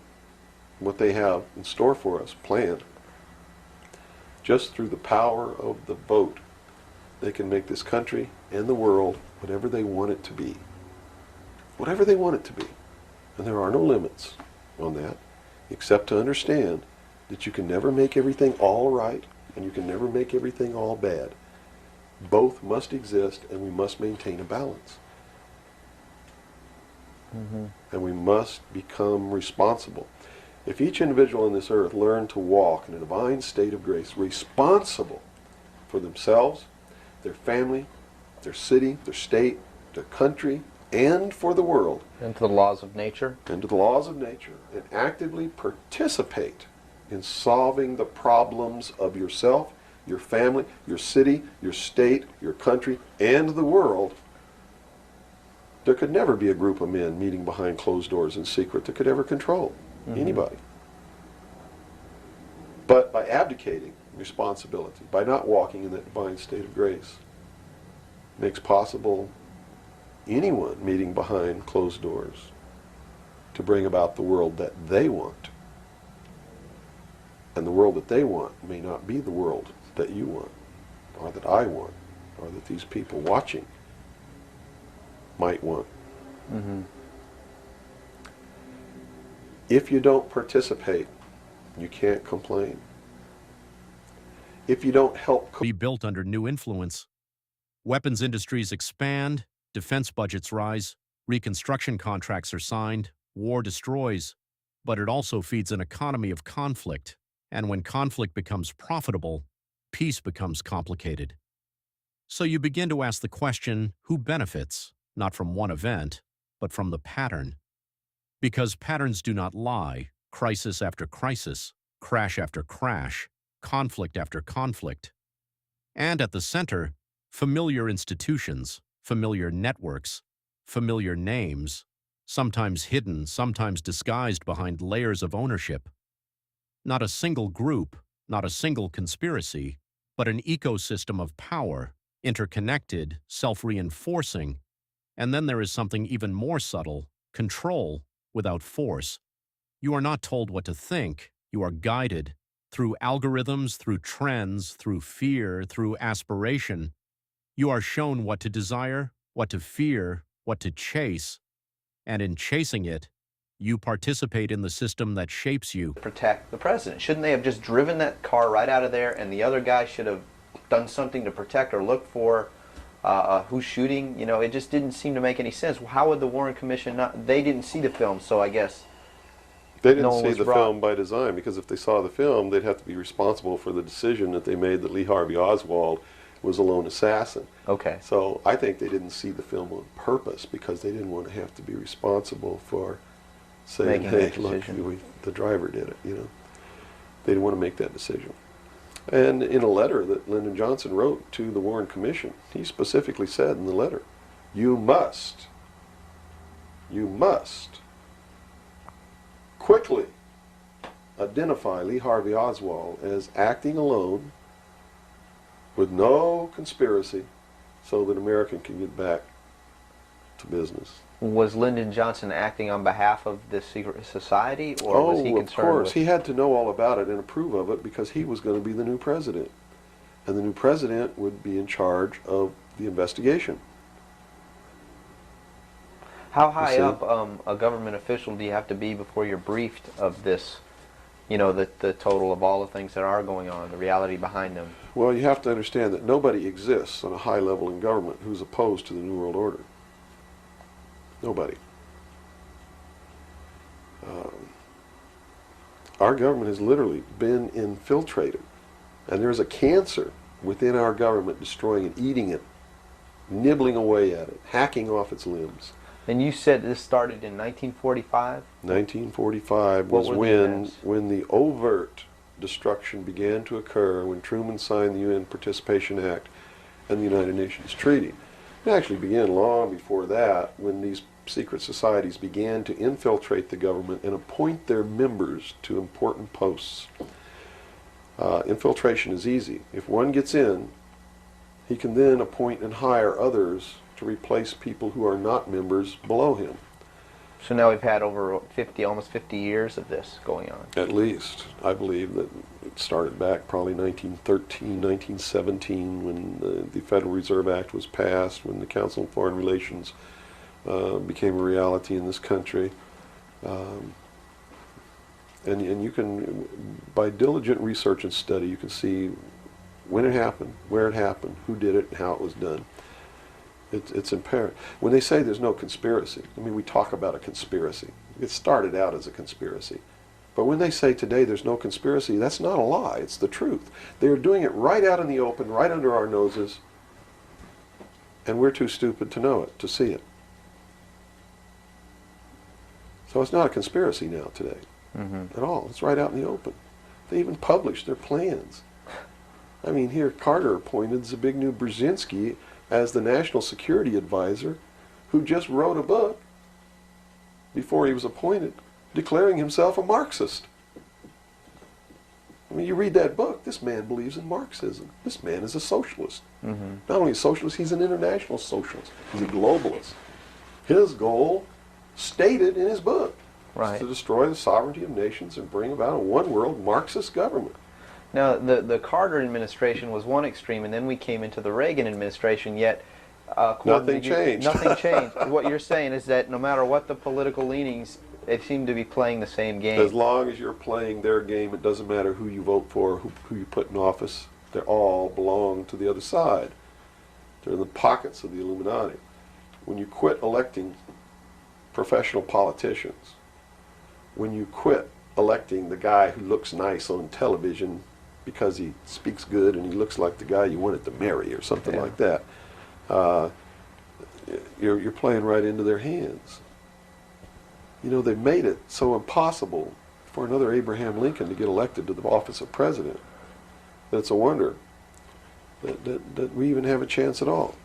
what they have in store for us planned, just through the power of the vote, they can make this country and the world whatever they want it to be. Whatever they want it to be. And there are no limits on that, except to understand that you can never make everything all right, and you can never make everything all bad. Both must exist, and we must maintain a balance. Mm-hmm. And we must become responsible. If each individual on this earth learned to walk in a divine state of grace, responsible for themselves, their family, their city, their state, their country, and for the world. And to the laws of nature. And to the laws of nature, and actively participate in solving the problems of yourself, your family, your city, your state, your country, and the world, there could never be a group of men meeting behind closed doors in secret that could ever control anybody. But by abdicating responsibility, by not walking in that divine state of grace, makes possible anyone meeting behind closed doors to bring about the world that they want. And the world that they want may not be the world that you want, or that I want, or that these people watching might want. Mm-hmm. If you don't participate, you can't complain. If you don't help Be built under new influence. Weapons industries expand, defense budgets rise, reconstruction contracts are signed, war destroys, but it also feeds an economy of conflict. And when conflict becomes profitable, peace becomes complicated. So you begin to ask the question, who benefits, not from one event, but from the pattern? Because patterns do not lie, crisis after crisis, crash after crash, conflict after conflict. And at the center, familiar institutions, familiar networks, familiar names, sometimes hidden, sometimes disguised behind layers of ownership. Not a single group, not a single conspiracy, but an ecosystem of power, interconnected, self-reinforcing. And then there is something even more subtle, control without force. You are not told what to think, you are guided through algorithms, through trends, through fear, through aspiration. You are shown what to desire, what to fear, what to chase, and in chasing it, you participate in the system that shapes you. Protect the president. Shouldn't they have just driven that car right out of there, and the other guy should have done something to protect or look for who's shooting? You know, it just didn't seem to make any sense. How would the Warren Commission not? They didn't see the film, so I guess they didn't see the film by design, because if they saw the film, they'd have to be responsible for the decision that they made that Lee Harvey Oswald was a lone assassin. Okay. So I think they didn't see the film on purpose because they didn't want to have to be responsible for saying, hey, look, the driver did it, you know. They didn't want to make that decision. And in a letter that Lyndon Johnson wrote to the Warren Commission, he specifically said in the letter, you must quickly identify Lee Harvey Oswald as acting alone with no conspiracy so that America can get back to business. Was Lyndon Johnson acting on behalf of this secret society, or was he concerned of course. He had to know all about it and approve of it because he was going to be the new president. And the new president would be in charge of the investigation. How high up a government official do you have to be before you're briefed of this, you know, the total of all the things that are going on, the reality behind them? Well, you have to understand that nobody exists on a high level in government who's opposed to the New World Order. Nobody. Our government has literally been infiltrated, and there's a cancer within our government destroying it, eating it, nibbling away at it, hacking off its limbs. And you said this started in 1945? 1945 was when the overt destruction began to occur, when Truman signed the UN Participation Act and the United Nations Treaty. It actually began long before that, when these secret societies began to infiltrate the government and appoint their members to important posts. Infiltration is easy. If one gets in, he can then appoint and hire others to replace people who are not members below him. So now we've had over 50, almost 50 years of this going on. At least. I believe that it started back probably 1913, 1917, when the Federal Reserve Act was passed, when the Council on Foreign Relations became a reality in this country. And you can, by diligent research and study, you can see when it happened, where it happened, who did it, and how it was done. It's apparent. When they say there's no conspiracy, I mean, we talk about a conspiracy. It started out as a conspiracy. But when they say today there's no conspiracy, that's not a lie. It's the truth. They're doing it right out in the open, right under our noses, and we're too stupid to know it, to see it. So it's not a conspiracy now today at all. It's right out in the open. They even published their plans. I mean, here Carter appointed Zbigniew Brzezinski as the National Security Advisor, who just wrote a book before he was appointed declaring himself a Marxist. I mean, you read that book, this man believes in Marxism. This man is a socialist. Not only a socialist, he's an international socialist. He's a globalist. His goal, stated in his book, is to destroy the sovereignty of nations and bring about a one-world Marxist government. Now, the Carter administration was one extreme, and then we came into the Reagan administration, yet nothing changed. Nothing changed. What you're saying is that no matter what the political leanings, they seem to be playing the same game. As long as you're playing their game, it doesn't matter who you vote for, who you put in office. They all belong to the other side. They're in the pockets of the Illuminati. When you quit electing professional politicians, when you quit electing the guy who looks nice on television because he speaks good and he looks like the guy you wanted to marry or something like that, you're playing right into their hands. You know, they've made it so impossible for another Abraham Lincoln to get elected to the office of president that it's a wonder that we even have a chance at all.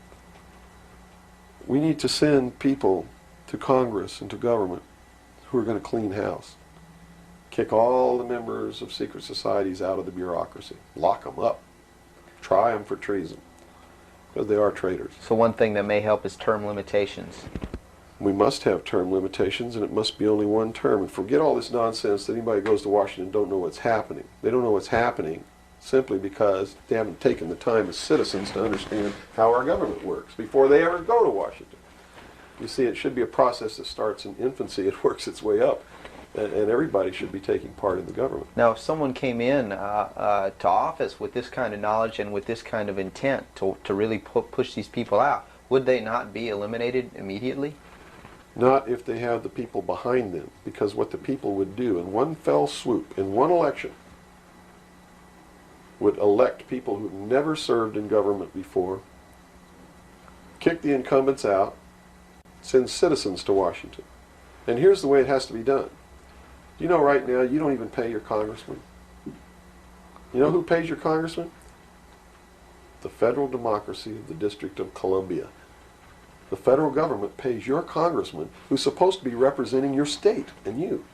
We need to send people to Congress and to government who are going to clean house. Kick all the members of secret societies out of the bureaucracy. Lock them up. Try them for treason. Because they are traitors. So one thing that may help is term limitations. We must have term limitations, and it must be only one term. And forget all this nonsense that anybody goes to Washington and don't know what's happening. They don't know what's happening simply because they haven't taken the time as citizens to understand how our government works before they ever go to Washington. You see, it should be a process that starts in infancy. It works its way up. And everybody should be taking part in the government. Now, if someone came in to office with this kind of knowledge and with this kind of intent to really push these people out, would they not be eliminated immediately? Not if they have the people behind them, because what the people would do in one fell swoop, in one election, would elect people who've never served in government before, kick the incumbents out, send citizens to Washington. And here's the way it has to be done. You know, right now, you don't even pay your congressman. You know who pays your congressman? The federal democracy of the District of Columbia. The federal government pays your congressman, who's supposed to be representing your state and you.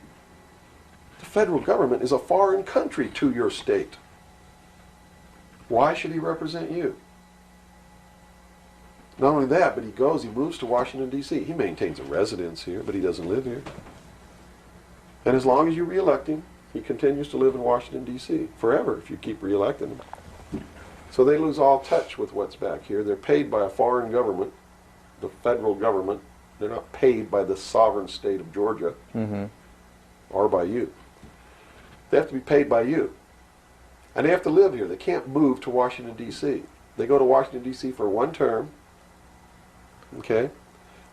The federal government is a foreign country to your state. Why should he represent you? Not only that, but he moves to Washington, D.C. He maintains a residence here, but he doesn't live here. And as long as you re-elect him, he continues to live in Washington, D.C. forever if you keep re-electing him. So they lose all touch with what's back here. They're paid by a foreign government, the federal government. They're not paid by the sovereign state of Georgia or by you. They have to be paid by you. And they have to live here. They can't move to Washington, D.C. They go to Washington, D.C. for one term. Okay?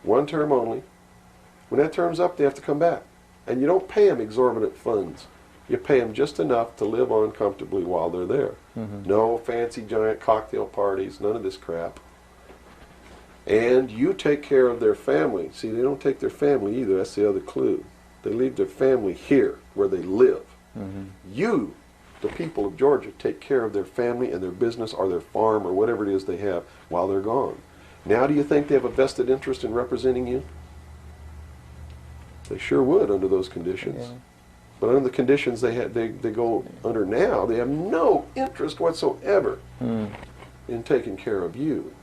One term only. When that term's up, they have to come back. And you don't pay them exorbitant funds. You pay them just enough to live on comfortably while they're there. No fancy giant cocktail parties, none of this crap. And you take care of their family. See, they don't take their family either. That's the other clue. They leave their family here where they live. You, the people of Georgia, take care of their family and their business or their farm or whatever it is they have while they're gone. Now do you think they have a vested interest in representing you? They sure would under those conditions. Yeah. But under the conditions they go under now, they have no interest whatsoever in taking care of you.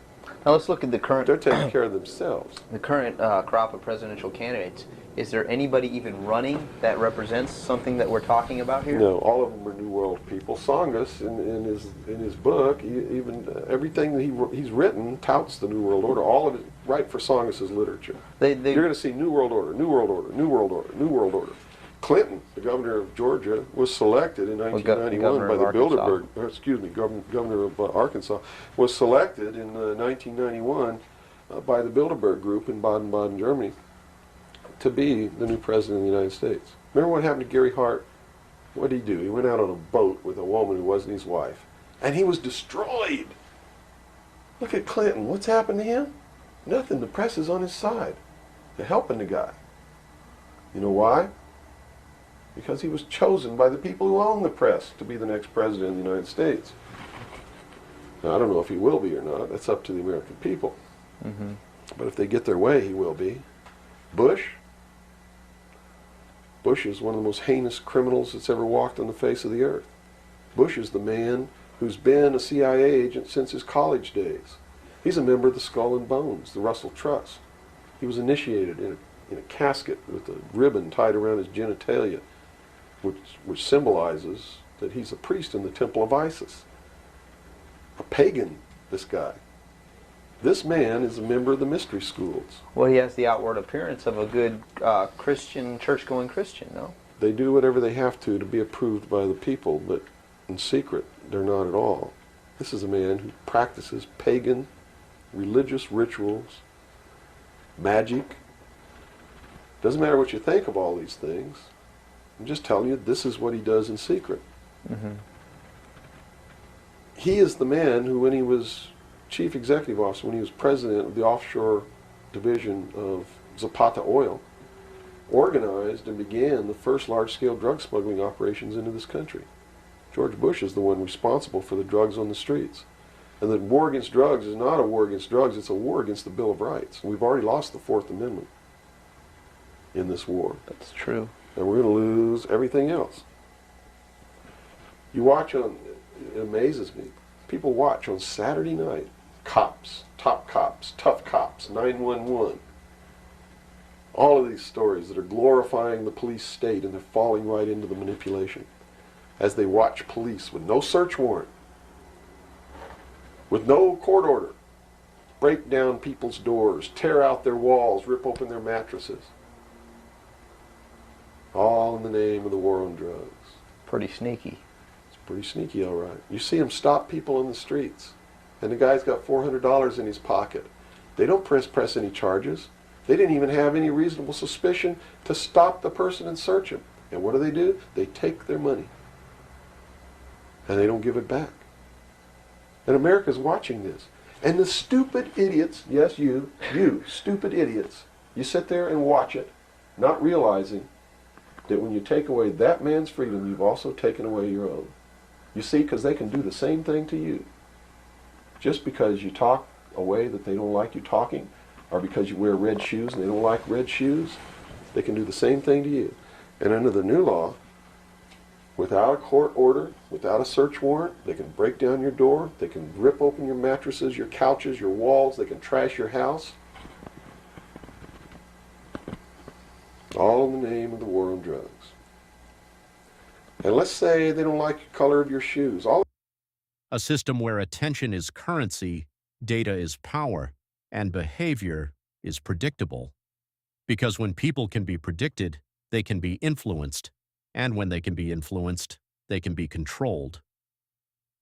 Now let's look at the current... They're taking care of themselves. The current crop of presidential candidates. Is there anybody even running that represents something that we're talking about here? No, all of them are New World people. Tsongas, in his book, even everything that he's written touts the New World Order. All of it, right for Tsongas' literature. You're going to see New World Order, New World Order, New World Order, New World Order. Clinton, the governor of Georgia, was selected in 1991 by the Bilderberg, governor of Arkansas, was selected in 1991 by the Bilderberg group in Baden-Baden, Germany, to be the new president of the United States. Remember what happened to Gary Hart? What did he do? He went out on a boat with a woman who wasn't his wife, and he was destroyed. Look at Clinton. What's happened to him? Nothing. The press is on his side. They're helping the guy. You know why? Because he was chosen by the people who own the press to be the next president of the United States. Now, I don't know if he will be or not. That's up to the American people. But if they get their way, he will be. Bush is one of the most heinous criminals that's ever walked on the face of the earth. Bush is the man who's been a CIA agent since his college days. He's a member of the Skull and Bones, the Russell Trust. He was initiated in a casket with a ribbon tied around his genitalia, which symbolizes that he's a priest in the temple of Isis. A pagan, this guy. This man is a member of the mystery schools. Well, he has the outward appearance of a good Christian, church-going Christian, no? They do whatever they have to be approved by the people, but in secret, they're not at all. This is a man who practices pagan religious rituals, magic. Doesn't matter what you think of all these things. I'm just telling you, this is what he does in secret. He is the man who, when he was chief executive officer, when he was president of the offshore division of Zapata Oil, organized and began the first large-scale drug smuggling operations into this country. George Bush is the one responsible for the drugs on the streets. And the war against drugs is not a war against drugs, it's a war against the Bill of Rights. We've already lost the Fourth Amendment in this war. That's true. and we're going to lose everything else. You watch on, it amazes me, people watch on Saturday night, cops, top cops, tough cops, 911, all of these stories that are glorifying the police state, and they're falling right into the manipulation as they watch police with no search warrant, with no court order, break down people's doors, tear out their walls, rip open their mattresses. All in the name of the war on drugs. Pretty sneaky. It's pretty sneaky, all right. You see them stop people in the streets, and the guy's got $400 in his pocket. They don't press any charges. They didn't even have any reasonable suspicion to stop the person and search him. And what do? They take their money, and they don't give it back. And America's watching this. And the stupid idiots, yes, you stupid idiots, you sit there and watch it, not realizing that when you take away that man's freedom, you've also taken away your own. You see, because they can do the same thing to you. Just because you talk a way that they don't like you talking, or because you wear red shoes and they don't like red shoes, they can do the same thing to you. And under the new law, without a court order, without a search warrant, they can break down your door, they can rip open your mattresses, your couches, your walls, they can trash your house. All in the name of the war on drugs. And let's say they don't like the color of your shoes. A system where attention is currency, data is power, and behavior is predictable. Because when people can be predicted, they can be influenced. And when they can be influenced, they can be controlled.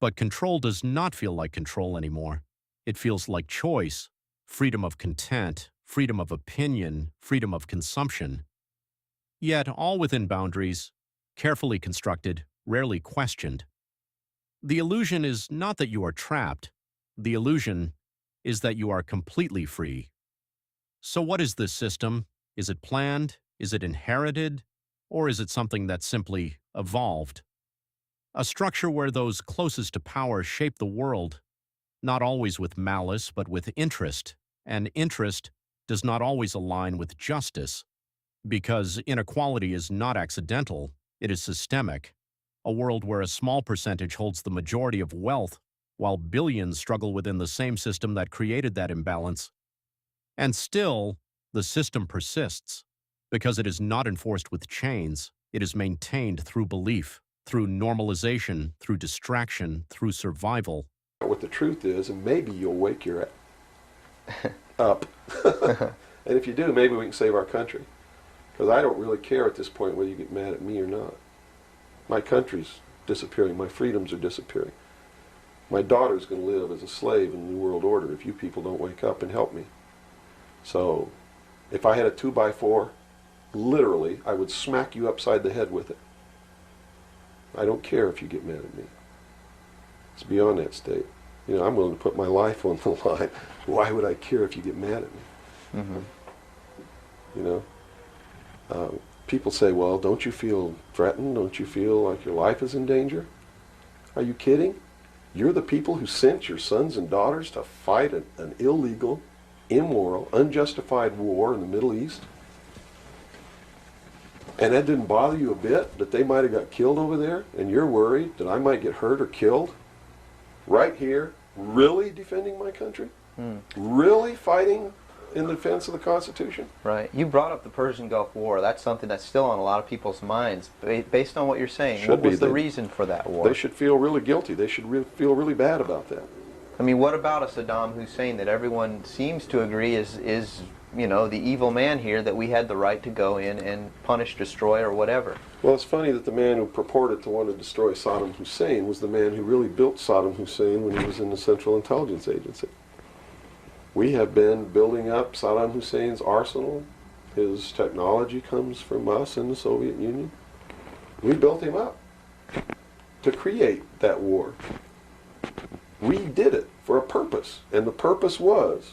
But control does not feel like control anymore. It feels like choice, freedom of content, freedom of opinion, freedom of consumption. Yet all within boundaries, carefully constructed, rarely questioned. The illusion is not that you are trapped. The illusion is that you are completely free. So what is this system? Is it planned? Is it inherited? Or is it something that simply evolved? A structure where those closest to power shape the world, not always with malice, but with interest, and interest does not always align with justice, because inequality is not accidental, it is systemic. A world where a small percentage holds the majority of wealth, while billions struggle within the same system that created that imbalance. And still, the system persists. Because it is not enforced with chains, it is maintained through belief, through normalization, through distraction, through survival. What the truth is, and maybe you'll wake your up. And if you do, maybe we can save our country. Because I don't really care at this point whether you get mad at me or not. My country's disappearing. My freedoms are disappearing. My daughter's going to live as a slave in the New World Order if you people don't wake up and help me. So, if I had a 2x4, literally, I would smack you upside the head with it. I don't care if you get mad at me. It's beyond that state. You know, I'm willing to put my life on the line. Why would I care if you get mad at me? Mm-hmm. You know? People say, well, don't you feel threatened? Don't you feel like your life is in danger? Are you kidding? You're the people who sent your sons and daughters to fight an illegal, immoral, unjustified war in the Middle East? And that didn't bother you a bit that they might have got killed over there, and you're worried that I might get hurt or killed? Right here, really defending my country? Really fighting in defense of the Constitution? Right. You brought up the Persian Gulf War. That's something that's still on a lot of people's minds. Based on what you're saying, what was the reason for that war? They should feel really guilty. They should feel really bad about that. I mean, what about a Saddam Hussein that everyone seems to agree is you know, the evil man here, that we had the right to go in and punish, destroy, or whatever? Well, it's funny that the man who purported to want to destroy Saddam Hussein was the man who really built Saddam Hussein when he was in the Central Intelligence Agency. We have been building up Saddam Hussein's arsenal. His technology comes from us in the Soviet Union. We built him up to create that war. We did it for a purpose, and the purpose was,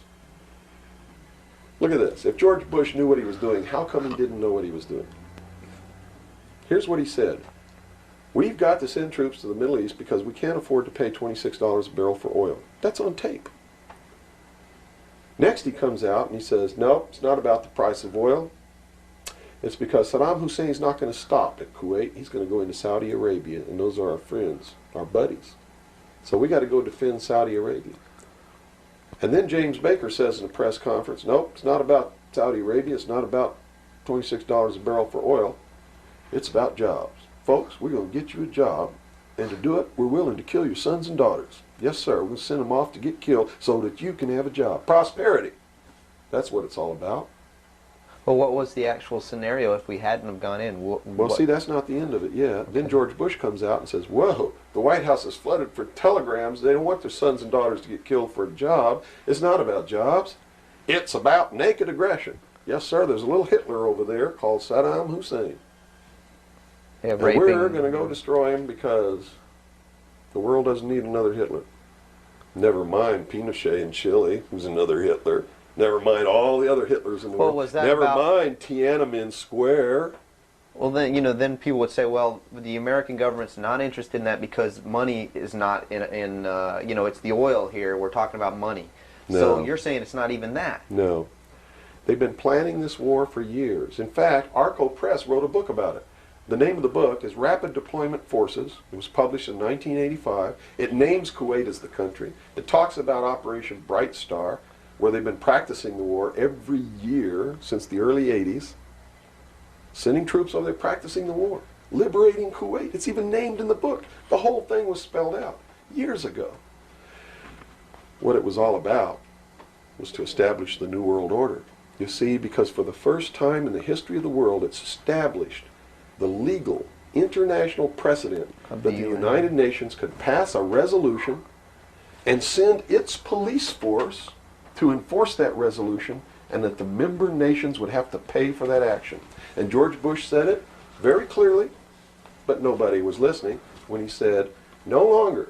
look at this. If George Bush knew what he was doing, how come he didn't know what he was doing? Here's what he said. We've got to send troops to the Middle East because we can't afford to pay $26 a barrel for oil. That's on tape. Next he comes out and he says, no, it's not about the price of oil. It's because Saddam Hussein's not going to stop at Kuwait. He's going to go into Saudi Arabia, and those are our friends, our buddies. So we got to go defend Saudi Arabia. And then James Baker says in a press conference, nope, it's not about Saudi Arabia. It's not about $26 a barrel for oil. It's about jobs. Folks, we're going to get you a job, and to do it, we're willing to kill your sons and daughters. Yes, sir, we're going to send them off to get killed so that you can have a job. Prosperity. That's what it's all about. Well, what was the actual scenario if we hadn't have gone in? Well, see, that's not the end of it yet. Then George Bush comes out and says, whoa, the White House is flooded for telegrams. They don't want their sons and daughters to get killed for a job. It's not about jobs. It's about naked aggression. Yes, sir, there's a little Hitler over there called Saddam Hussein. Yeah, and we're going to go destroy him because the world doesn't need another Hitler. Never mind Pinochet in Chile, who's another Hitler. Never mind all the other Hitlers in the world. Was that Never mind Tiananmen Square. Well, then then people would say, well, the American government's not interested in that because money is not in it's the oil here. We're talking about money. No. So you're saying it's not even that. No. They've been planning this war for years. In fact, Arco Press wrote a book about it. The name of the book is Rapid Deployment Forces. It was published in 1985. It names Kuwait as the country. It talks about Operation Bright Star, where they've been practicing the war every year since the early 80s. Sending troops over there practicing the war. Liberating Kuwait. It's even named in the book. The whole thing was spelled out years ago. What it was all about was to establish the New World Order. You see, because for the first time in the history of the world, it's established the legal international precedent that the United Nations could pass a resolution and send its police force to enforce that resolution, and that the member nations would have to pay for that action. And George Bush said it very clearly, but nobody was listening, when he said, no longer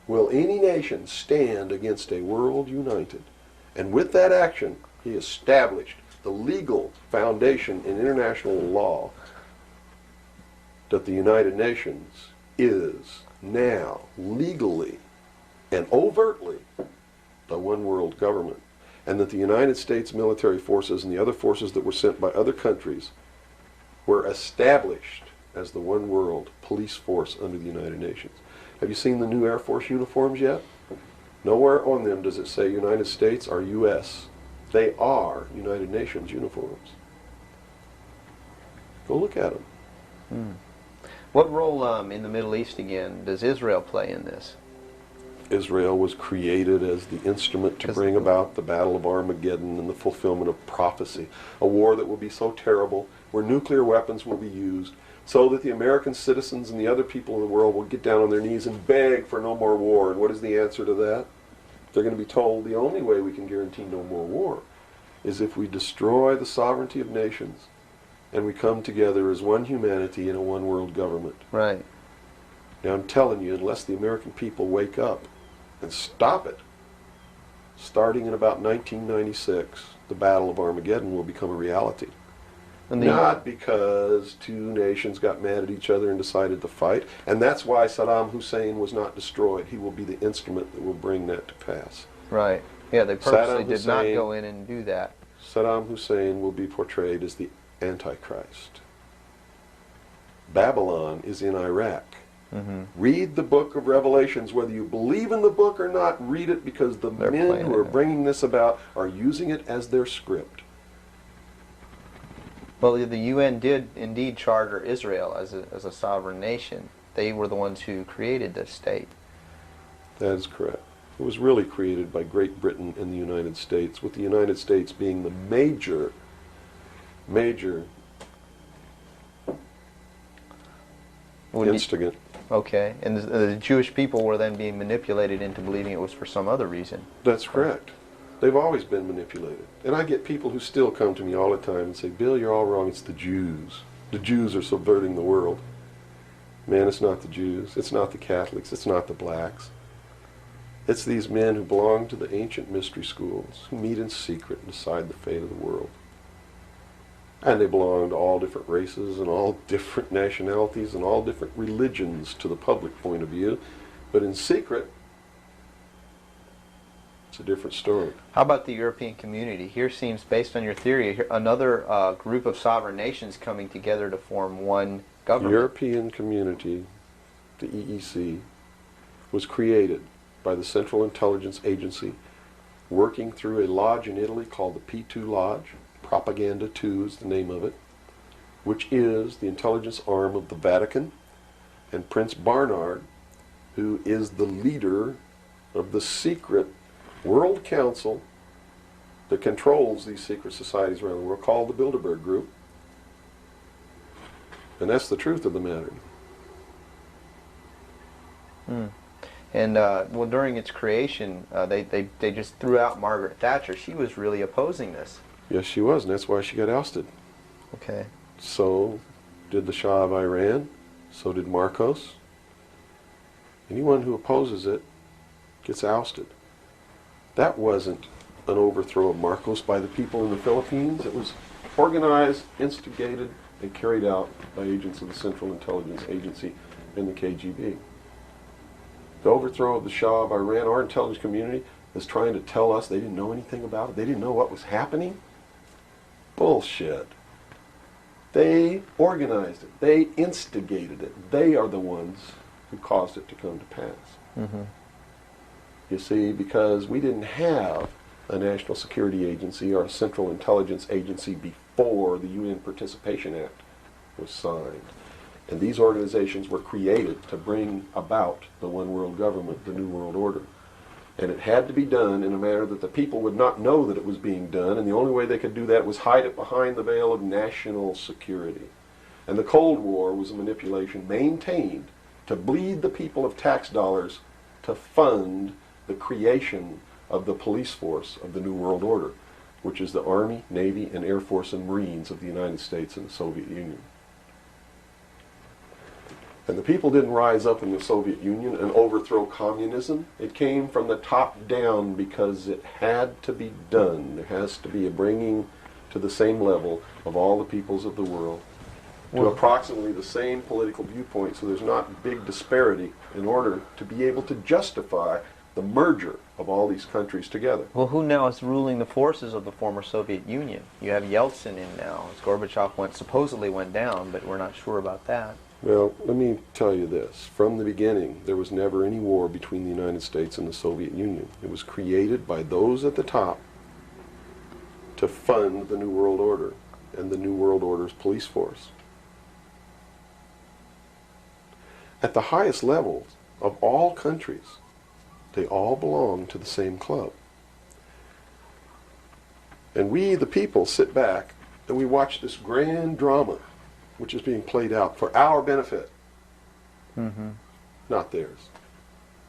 will any nation stand against a world united. And with that action, he established the legal foundation in international law that the United Nations is now legally and overtly the one world government, and that the United States military forces and the other forces that were sent by other countries were established as the one world police force under the United Nations. Have you seen the new Air Force uniforms yet? Nowhere on them does it say United States or U.S. They are United Nations uniforms. Go look at them. What role in the Middle East, again, does Israel play in this? Israel was created as the instrument to bring about the Battle of Armageddon and the fulfillment of prophecy. A war that will be so terrible, where nuclear weapons will be used, so that the American citizens and the other people in the world will get down on their knees and beg for no more war. And what is the answer to that? They're going to be told the only way we can guarantee no more war is if we destroy the sovereignty of nations and we come together as one humanity in a one world government. Right. Now I'm telling you, unless the American people wake up and stop it, starting in about 1996, the Battle of Armageddon will become a reality. Not because two nations got mad at each other and decided to fight, and that's why Saddam Hussein was not destroyed. He will be the instrument that will bring that to pass. Right. Yeah, they purposely did not go in and do that. Saddam Hussein will be portrayed as the Antichrist. Babylon is in Iraq. Read the book of Revelations. Whether you believe in the book or not, read it, because the men who are bringing this about are using it as their script. Well, the UN did indeed charter Israel as a sovereign nation. They were the ones who created this state. That is correct. It was really created by Great Britain and the United States, with the United States being the major instigant. Okay, and the Jewish people were then being manipulated into believing it was for some other reason. That's correct. They've always been manipulated. And I get people who still come to me all the time and say, Bill, you're all wrong. It's the Jews. The Jews are subverting the world. Man, it's not the Jews. It's not the Catholics. It's not the blacks. It's these men who belong to the ancient mystery schools, who meet in secret and decide the fate of the world. And they belong to all different races and all different nationalities and all different religions to the public point of view. But in secret, It's a different story. How about the European community? Here seems, based on your theory, another group of sovereign nations coming together to form one government. European community, the EEC, was created by the Central Intelligence Agency, working through a lodge in Italy called the P2 Lodge. Propaganda 2 is the name of it, which is the intelligence arm of the Vatican. And Prince Bernhard, who is the leader of the secret World Council that controls these secret societies around the world, called the Bilderberg Group. And that's the truth of the matter. And well, during its creation, they just threw out Margaret Thatcher. She was really opposing this. Yes, she was, and that's why she got ousted. Okay. So did the Shah of Iran, so did Marcos. Anyone who opposes it gets ousted. That wasn't an overthrow of Marcos by the people in the Philippines. It was organized, instigated, and carried out by agents of the Central Intelligence Agency and the KGB. The overthrow of the Shah of Iran, our intelligence community is trying to tell us they didn't know anything about it. They didn't know what was happening. Bullshit. They organized it. They instigated it. They are the ones who caused it to come to pass. Mm-hmm. You see, because we didn't have a national security agency or a central intelligence agency before the UN Participation Act was signed. And these organizations were created to bring about the one world government, the New World Order. And it had to be done in a manner that the people would not know that it was being done, and the only way they could do that was hide it behind the veil of national security. And the Cold War was a manipulation maintained to bleed the people of tax dollars to fund the creation of the police force of the New World Order, which is the Army, Navy, and Air Force and Marines of the United States and the Soviet Union. And the people didn't rise up in the Soviet Union and overthrow communism. It came from the top down because it had to be done. There has to be a bringing to the same level of all the peoples of the world to approximately the same political viewpoint, so there's not big disparity in order to be able to justify the merger of all these countries together. Well, who now is ruling the forces of the former Soviet Union? You have Yeltsin in now. As Gorbachev supposedly went down, but we're not sure about that. Well, let me tell you this. From the beginning, there was never any war between the United States and the Soviet Union. It was created by those at the top to fund the New World Order and the New World Order's police force. At the highest levels of all countries, they all belong to the same club. And we, the people, sit back and we watch this grand drama which is being played out for our benefit, not theirs.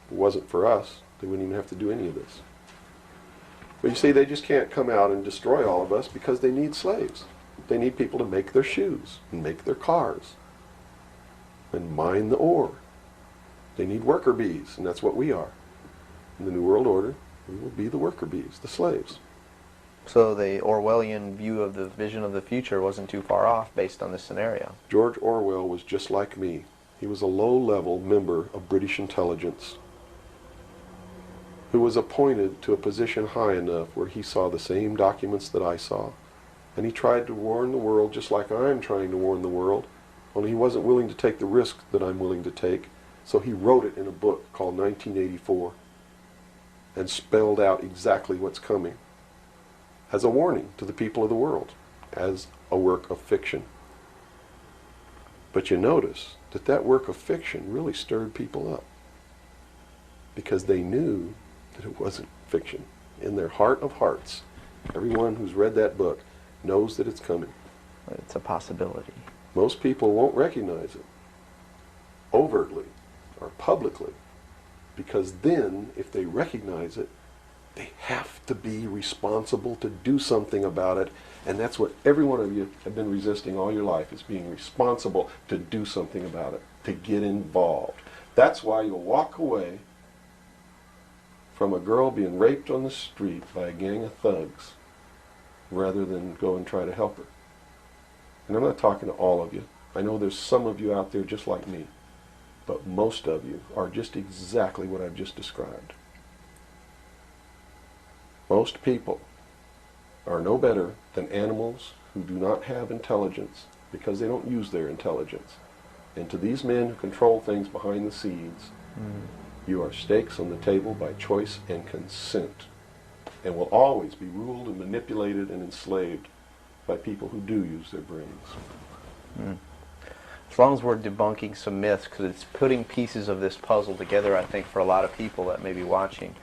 If it wasn't for us, they wouldn't even have to do any of this. But you see, they just can't come out and destroy all of us because they need slaves. They need people to make their shoes and make their cars and mine the ore. They need worker bees, and that's what we are. In the New World Order, we will be the worker bees, the slaves. So the Orwellian view of the vision of the future wasn't too far off based on this scenario. George Orwell was just like me. He was a low-level member of British intelligence who was appointed to a position high enough where he saw the same documents that I saw. And he tried to warn the world just like I'm trying to warn the world, only he wasn't willing to take the risk that I'm willing to take. So he wrote it in a book called 1984 and spelled out exactly what's coming as a warning to the people of the world, as a work of fiction. But you notice that that work of fiction really stirred people up because they knew that it wasn't fiction. In their heart of hearts, everyone who's read that book knows that it's coming. It's a possibility. Most people won't recognize it overtly or publicly, because then, if they recognize it, they have to be responsible to do something about it, and that's what every one of you have been resisting all your life, is being responsible to do something about it, to get involved. That's why you'll walk away from a girl being raped on the street by a gang of thugs rather than go and try to help her. And I'm not talking to all of you. I know there's some of you out there just like me, but most of you are just exactly what I've just described. Most people are no better than animals who do not have intelligence because they don't use their intelligence. And to these men who control things behind the scenes, you are stakes on the table by choice and consent, and will always be ruled and manipulated and enslaved by people who do use their brains. As long as we're debunking some myths, because it's putting pieces of this puzzle together, I think, for a lot of people that may be watching.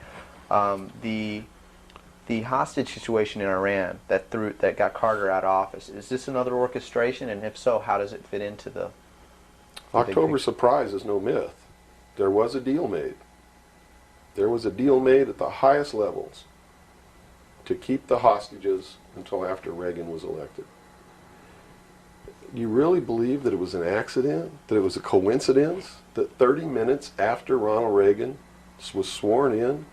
The hostage situation in Iran that got Carter out of office, is this another orchestration? And if so, how does it fit into the October surprise is no myth. There was a deal made. There was a deal made at the highest levels to keep the hostages until after Reagan was elected. You really believe that it was an accident, that it was a coincidence, that 30 minutes after Ronald Reagan was sworn in,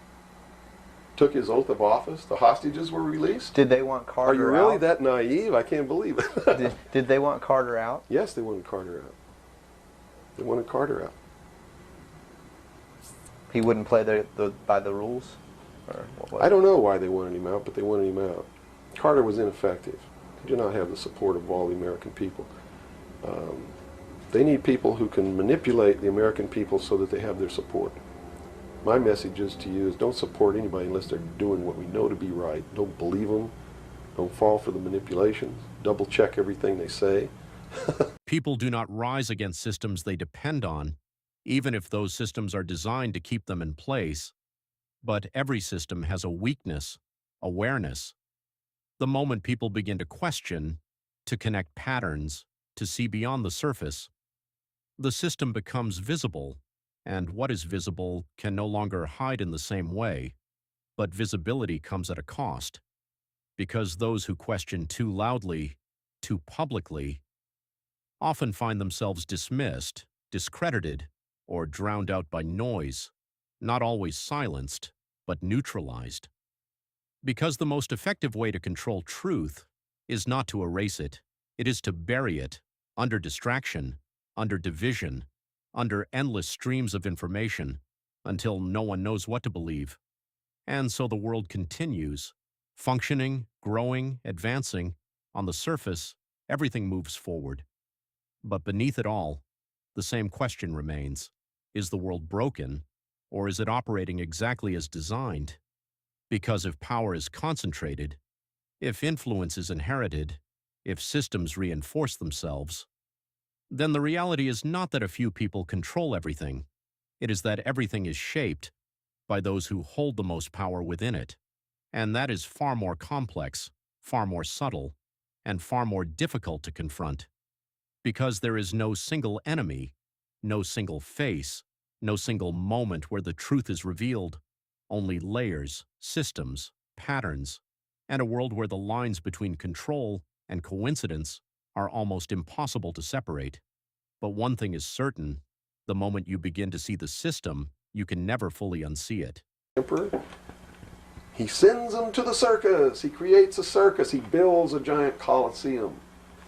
took his oath of office, the hostages were released? Did they want Carter out? Are you really that naive? I can't believe it. Did they want Carter out? Yes, they wanted Carter out. They wanted Carter out. He wouldn't play by the rules? Or what? I don't know why they wanted him out, but they wanted him out. Carter was ineffective. He did not have the support of all the American people. They need people who can manipulate the American people so that they have their support. My message is to you is don't support anybody unless they're doing what we know to be right. Don't believe them. Don't fall for the manipulations. Double check everything they say. People do not rise against systems they depend on, even if those systems are designed to keep them in place. But every system has a weakness, awareness. The moment people begin to question, to connect patterns, to see beyond the surface, the system becomes visible, and what is visible can no longer hide in the same way, but visibility comes at a cost, because those who question too loudly, too publicly, often find themselves dismissed, discredited, or drowned out by noise, not always silenced, but neutralized. Because the most effective way to control truth is not to erase it, it is to bury it under distraction, under division, under endless streams of information, until no one knows what to believe. And so the world continues, functioning, growing, advancing. On the surface, everything moves forward. But beneath it all, the same question remains. Is the world broken, or is it operating exactly as designed? Because if power is concentrated, if influence is inherited, if systems reinforce themselves, then the reality is not that a few people control everything. It is that everything is shaped by those who hold the most power within it. And that is far more complex, far more subtle, and far more difficult to confront. Because there is no single enemy, no single face, no single moment where the truth is revealed, only layers, systems, patterns, and a world where the lines between control and coincidence are almost impossible to separate. But one thing is certain, the moment you begin to see the system, you can never fully unsee it. Emperor, he sends them to the circus. He creates a circus. He builds a giant coliseum.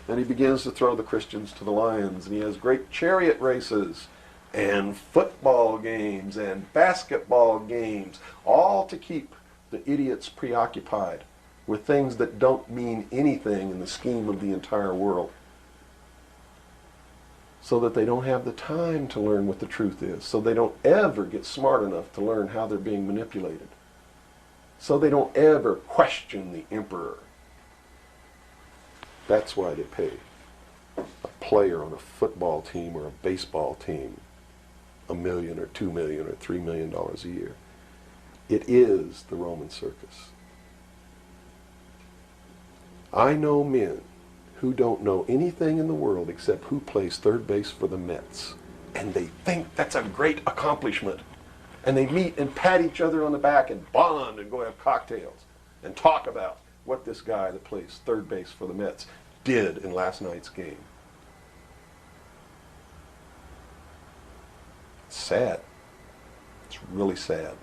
And he begins to throw the Christians to the lions. And he has great chariot races and football games and basketball games, all to keep the idiots preoccupied with things that don't mean anything in the scheme of the entire world, so that they don't have the time to learn what the truth is, so they don't ever get smart enough to learn how they're being manipulated, so they don't ever question the emperor. That's why they pay a player on a football team or a baseball team $1 million or $2 million or $3 million a year. It is the Roman circus. I know men who don't know anything in the world except who plays third base for the Mets. And they think that's a great accomplishment. And they meet and pat each other on the back and bond and go have cocktails and talk about what this guy that plays third base for the Mets did in last night's game. It's sad. It's really sad.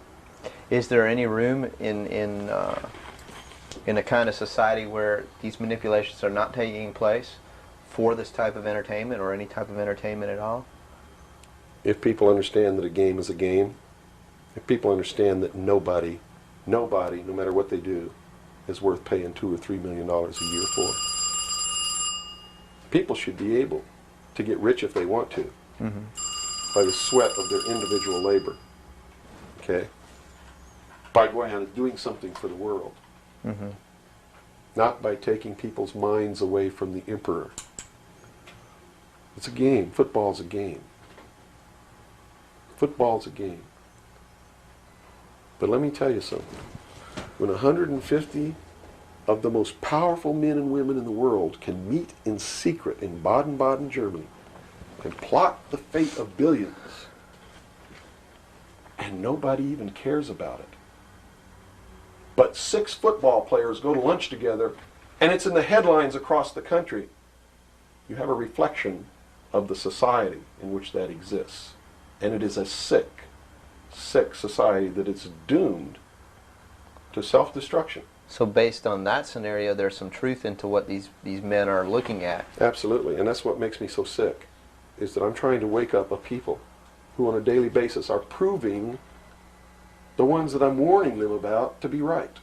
Is there any room in a kind of society where these manipulations are not taking place for this type of entertainment or any type of entertainment at all? If people understand that a game is a game, if people understand that nobody Nobody, no matter what they do, is worth paying $2 or $3 million a year for. People should be able to get rich if they want to, by the sweat of their individual labor. Okay? By going out and doing something for the world. Not by taking people's minds away from the emperor. It's a game. Football's a game. Football's a game. But let me tell you something. When 150 of the most powerful men and women in the world can meet in secret in Baden-Baden, Germany, and plot the fate of billions, and nobody even cares about it, but 6 football players go to lunch together, and it's in the headlines across the country, you have a reflection of the society in which that exists. And it is a sick, sick society that is doomed to self-destruction. So based on that scenario, there's some truth into what these men are looking at. Absolutely, and that's what makes me so sick, is that I'm trying to wake up a people who on a daily basis are proving the ones that I'm warning them about to be right.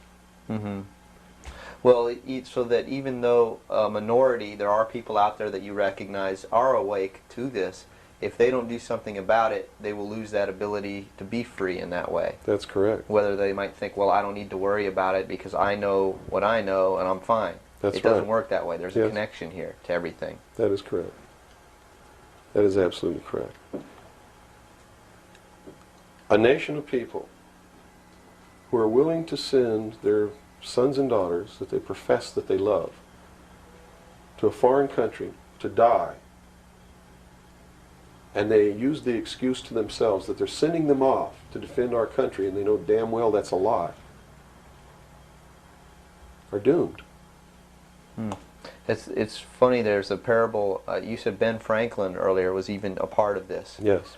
Well, so that even though a minority, there are people out there that you recognize are awake to this, if they don't do something about it, they will lose that ability to be free in that way. That's correct. Whether they might think, well, I don't need to worry about it because I know what I know and I'm fine. That's it doesn't right. work that way. There's a connection here to everything. That is correct. That is absolutely correct. A nation of people who are willing to send their sons and daughters that they profess that they love to a foreign country to die, and they use the excuse to themselves that they're sending them off to defend our country, and they know damn well that's a lie, are doomed. It's funny, there's a parable, you said Ben Franklin earlier was even a part of this. Yes.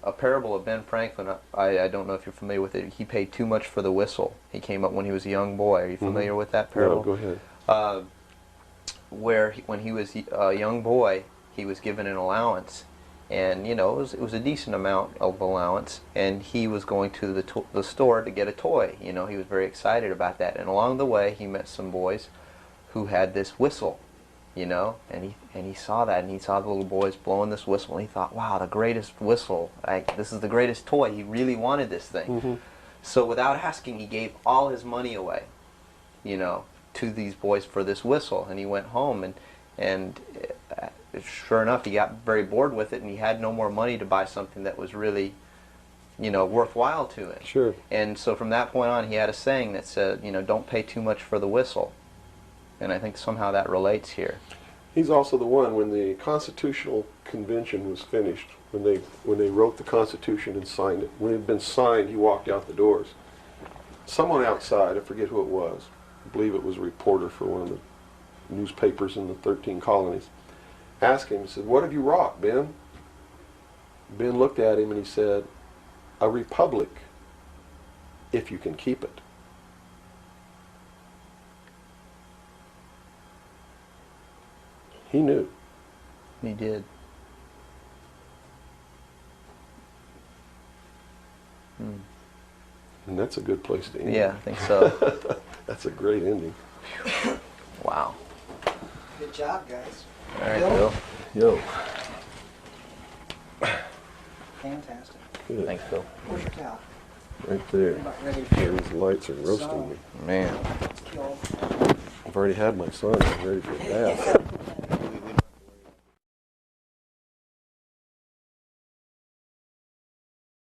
A parable of Ben Franklin, I don't know if you're familiar with it. He paid too much for the whistle. He came up when he was a young boy. Are you familiar with that parable? No, go ahead. When he was a young boy, he was given an allowance. And, you know, it was a decent amount of allowance. And he was going to the store to get a toy. You know, he was very excited about that. And along the way, he met some boys who had this whistle. You know, and he saw that, and he saw the little boys blowing this whistle, and he thought, wow, the greatest whistle, this is the greatest toy. He really wanted this thing. So without asking, he gave all his money away, you know, to these boys for this whistle. And he went home, and sure enough, he got very bored with it, and he had no more money to buy something that was really, you know, worthwhile to him. Sure. And so from that point on, he had a saying that said, you know, don't pay too much for the whistle. And I think somehow that relates here. He's also the one, when the Constitutional Convention was finished, when they wrote the Constitution and signed it, when it had been signed, he walked out the doors. Someone outside, I forget who it was, I believe it was a reporter for one of the newspapers in the 13 colonies, asked him, he said, "What have you wrought, Ben?" Ben looked at him and he said, "A republic, if you can keep it." He knew. He did. And that's a good place to end. Yeah, I think so. That's a great ending. Wow. Good job, guys. All right, Bill. Yo. Fantastic. Good. Thanks, Bill. Where's your towel? Right there. I'm about ready Yeah, to these lights are roasting me. Man. kill. I've already had my son. I'm ready for a bath.